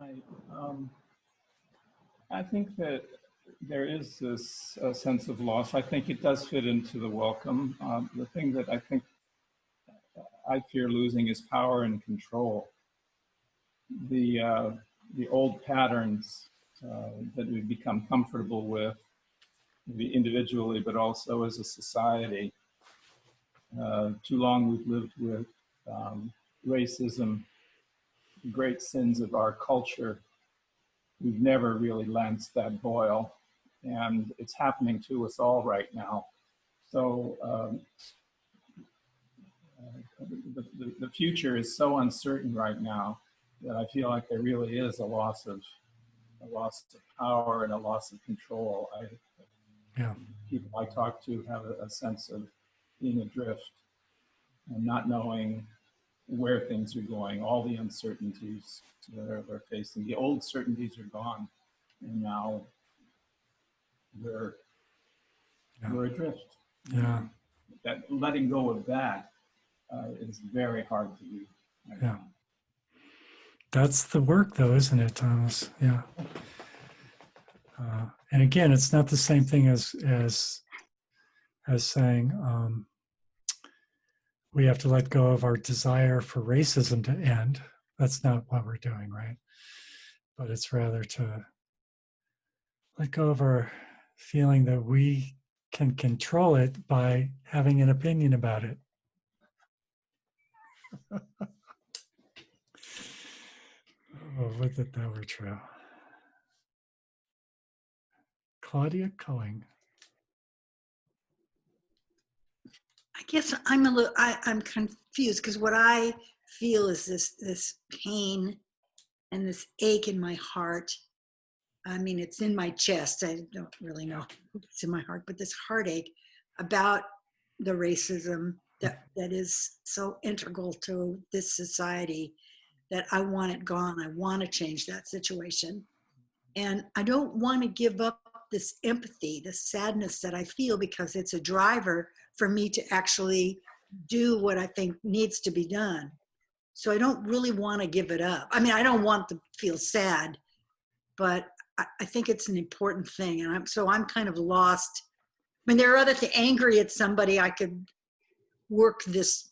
Speaker 11: I, I think that there is this sense of loss. I think it does fit into the welcome. The thing that I think I fear losing is power and control. The old patterns that we've become comfortable with, maybe individually, but also as a society. Too long we've lived with racism, the great sins of our culture. We've never really lanced that boil, and it's happening to us all right now. So the future is so uncertain right now that I feel like there really is a loss of power and a loss of control. People I talk to have a sense of being adrift and not knowing where things are going, all the uncertainties that they're facing. The old certainties are gone, and now we're adrift.
Speaker 1: Yeah.
Speaker 11: That letting go of that is very hard to do.
Speaker 1: Yeah. That's the work, though, isn't it, Thomas? Yeah. And again, it's not the same thing as saying we have to let go of our desire for racism to end. That's not what we're doing, right? But it's rather to let go of our feeling that we can control it by having an opinion about it. Oh, would that were true. Claudia Cohen.
Speaker 2: I guess I'm confused because what I feel is this pain and this ache in my heart. I mean, it's in my chest. I don't really know if it's in my heart, but this heartache about the racism that is so integral to this society that I want it gone. I want to change that situation. And I don't want to give up this empathy, this sadness that I feel, because it's a driver for me to actually do what I think needs to be done. So I don't really want to give it up. I mean, I don't want to feel sad, but I think it's an important thing. And I'm kind of lost. I mean, there are other things. Angry at somebody, I could work this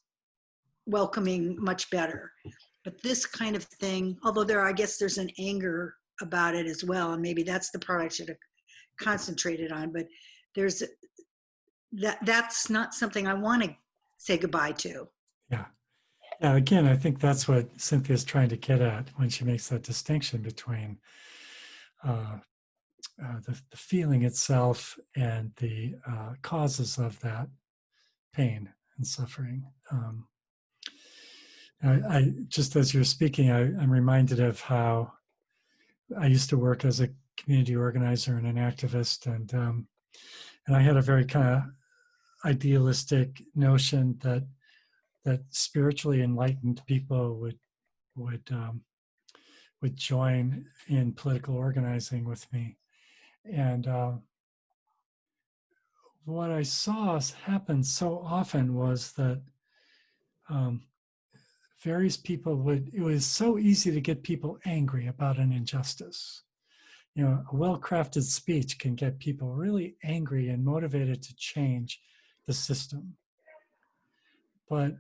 Speaker 2: welcoming much better. But this kind of thing, although I guess there's an anger about it as well, and maybe that's the part I should have concentrated on, but that's not something I want to say goodbye to.
Speaker 1: Yeah. Yeah, again, I think that's what Cynthia's trying to get at when she makes that distinction between the feeling itself and the causes of that pain and suffering. I just as you're speaking, I'm reminded of how I used to work as a community organizer and an activist, and I had a very kind of idealistic notion that spiritually enlightened people would join in political organizing with me, and what I saw happen so often was that various people it was so easy to get people angry about an injustice. You know, a well-crafted speech can get people really angry and motivated to change the system. But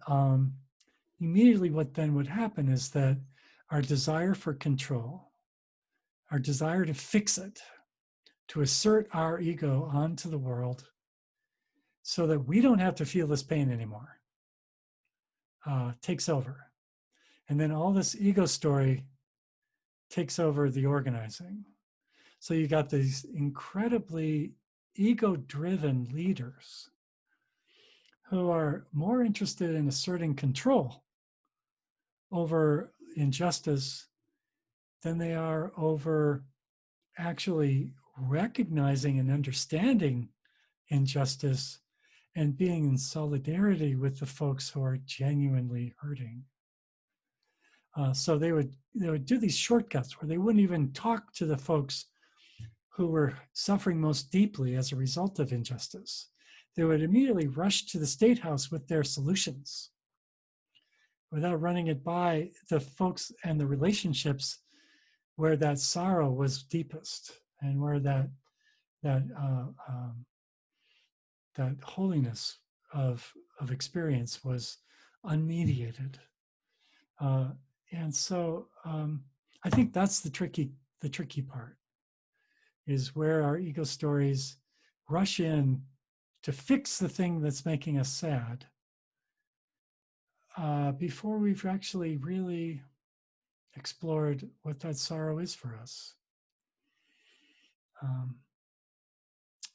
Speaker 1: immediately what then would happen is that our desire for control, our desire to fix it, to assert our ego onto the world so that we don't have to feel this pain anymore, takes over. And then all this ego story takes over the organizing. So you got these incredibly ego-driven leaders who are more interested in asserting control over injustice than they are over actually recognizing and understanding injustice and being in solidarity with the folks who are genuinely hurting. So they would do these shortcuts where they wouldn't even talk to the folks who were suffering most deeply as a result of injustice. They would immediately rush to the State House with their solutions. without running it by the folks and the relationships where that sorrow was deepest, and where that that holiness of experience was unmediated. And so I think that's the tricky part, is where our ego stories rush in to fix the thing that's making us sad, before we've actually really explored what that sorrow is for us,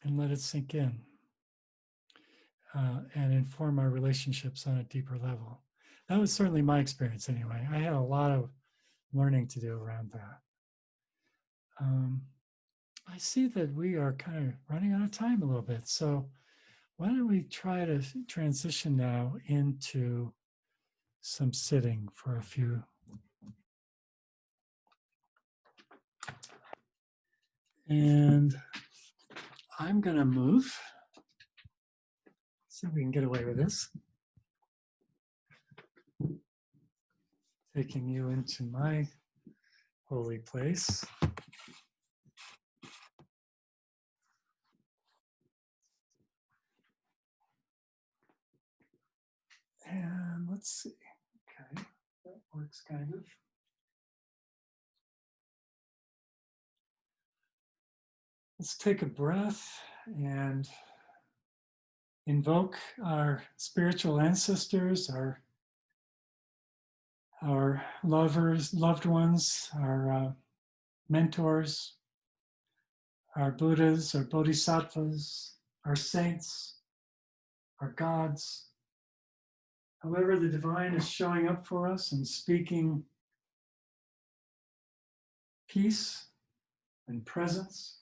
Speaker 1: and let it sink in, and inform our relationships on a deeper level. That was certainly my experience anyway. I had a lot of learning to do around that. I see that we are kind of running out of time a little bit. So why don't we try to transition now into some sitting for a few. And I'm going to move. See if we can get away with this. Taking you into my holy place. And let's see. Okay, that works kind of. Let's take a breath and invoke our spiritual ancestors, our lovers, loved ones, our mentors, our Buddhas, our Bodhisattvas, our saints, our gods. However the divine is showing up for us and speaking peace and presence.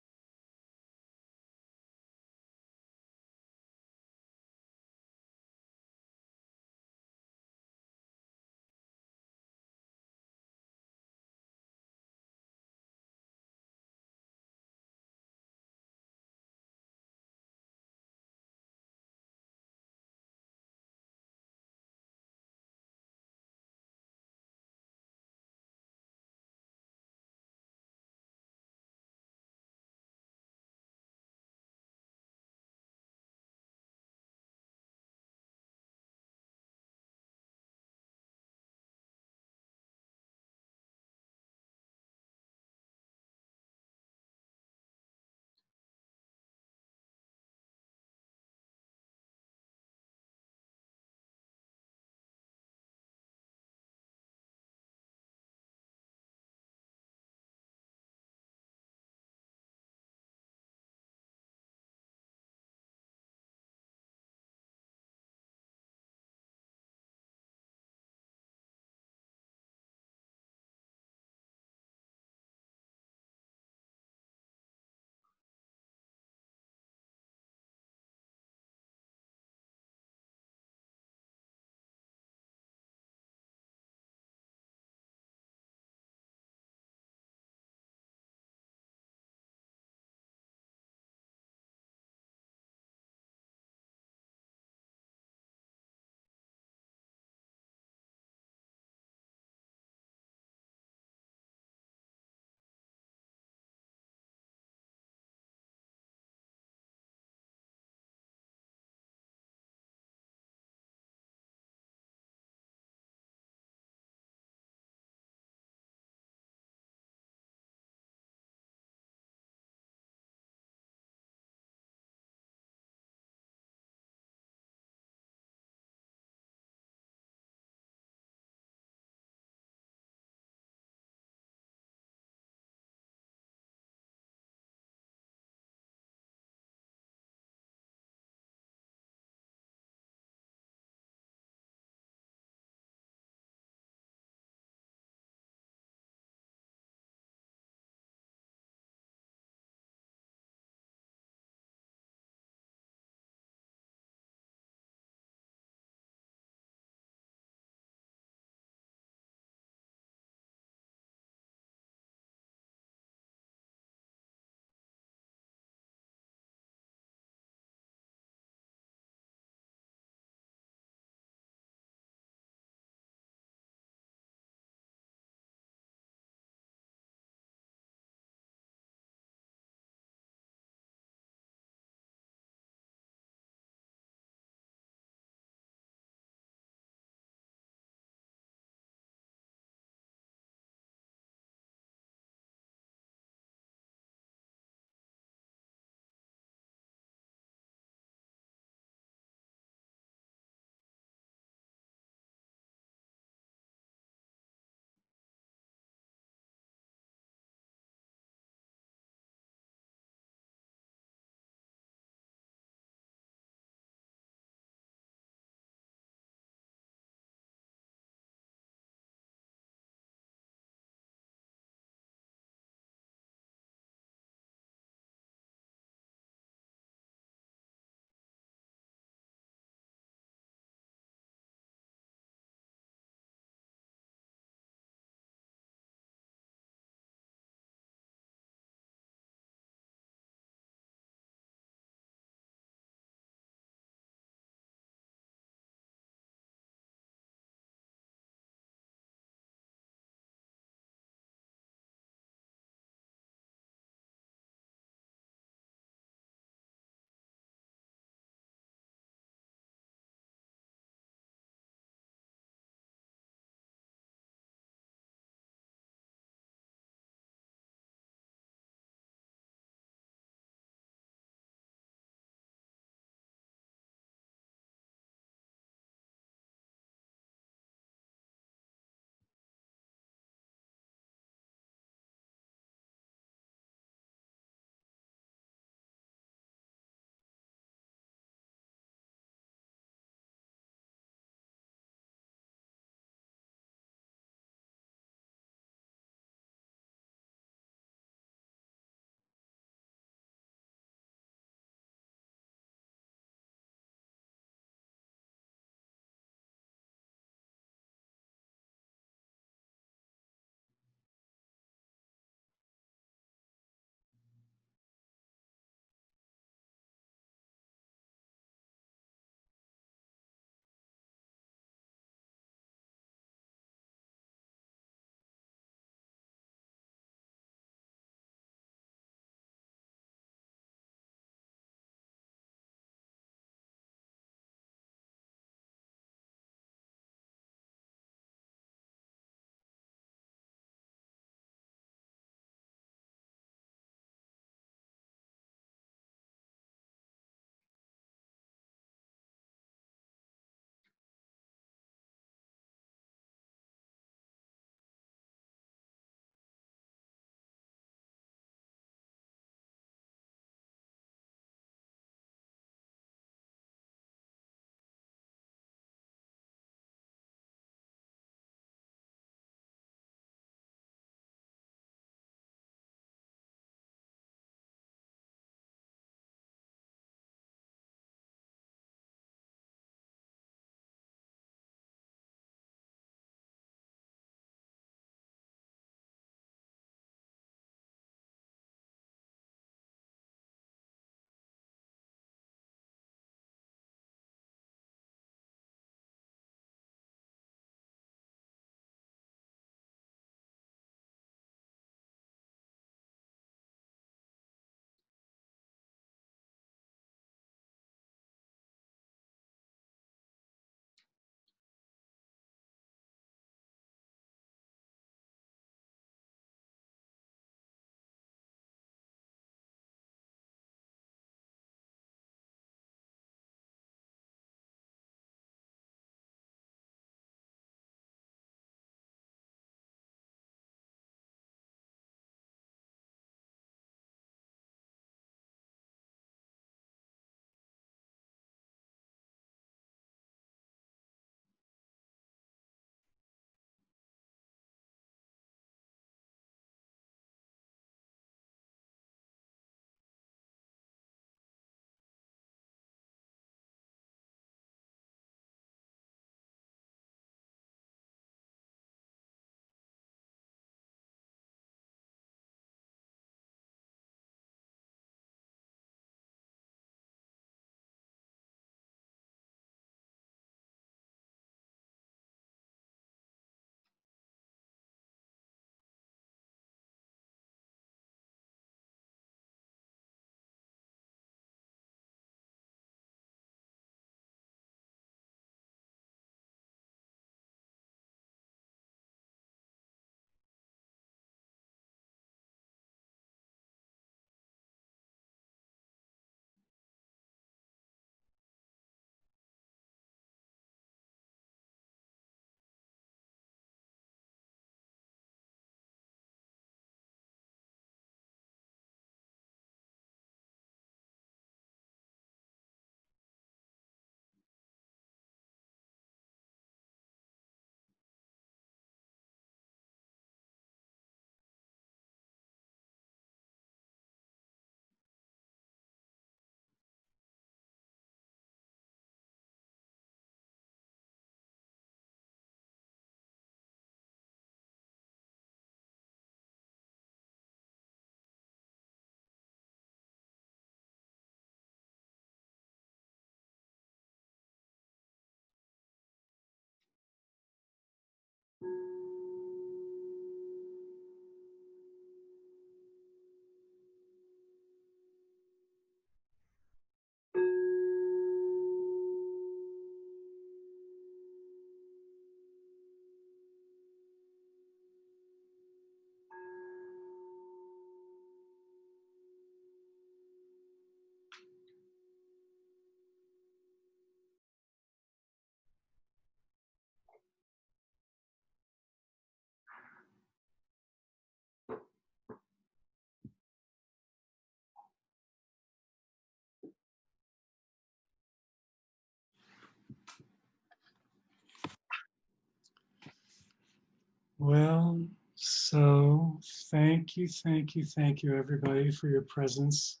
Speaker 1: Well, so thank you, thank you, thank you, everybody, for your presence,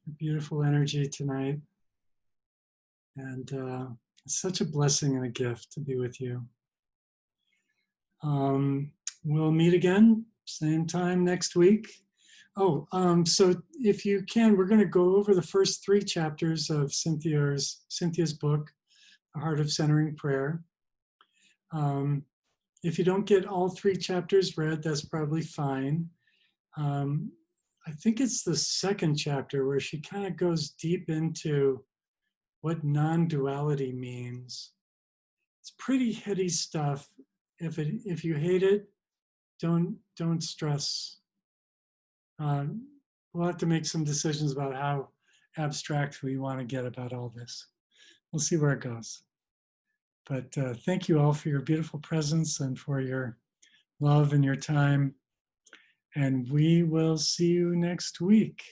Speaker 1: your beautiful energy tonight. And it's such a blessing and a gift to be with you. We'll meet again, same time next week. Oh, so if you can, we're going to go over the first 3 chapters of Cynthia's book, The Heart of Centering Prayer. If you don't get all 3 chapters read, that's probably fine. I think it's the 2nd chapter where she kind of goes deep into what non-duality means. It's pretty heady stuff. If you hate it, don't stress. We'll have to make some decisions about how abstract we want to get about all this. We'll see where it goes. But thank you all for your beautiful presence and for your love and your time. And we will see you next week.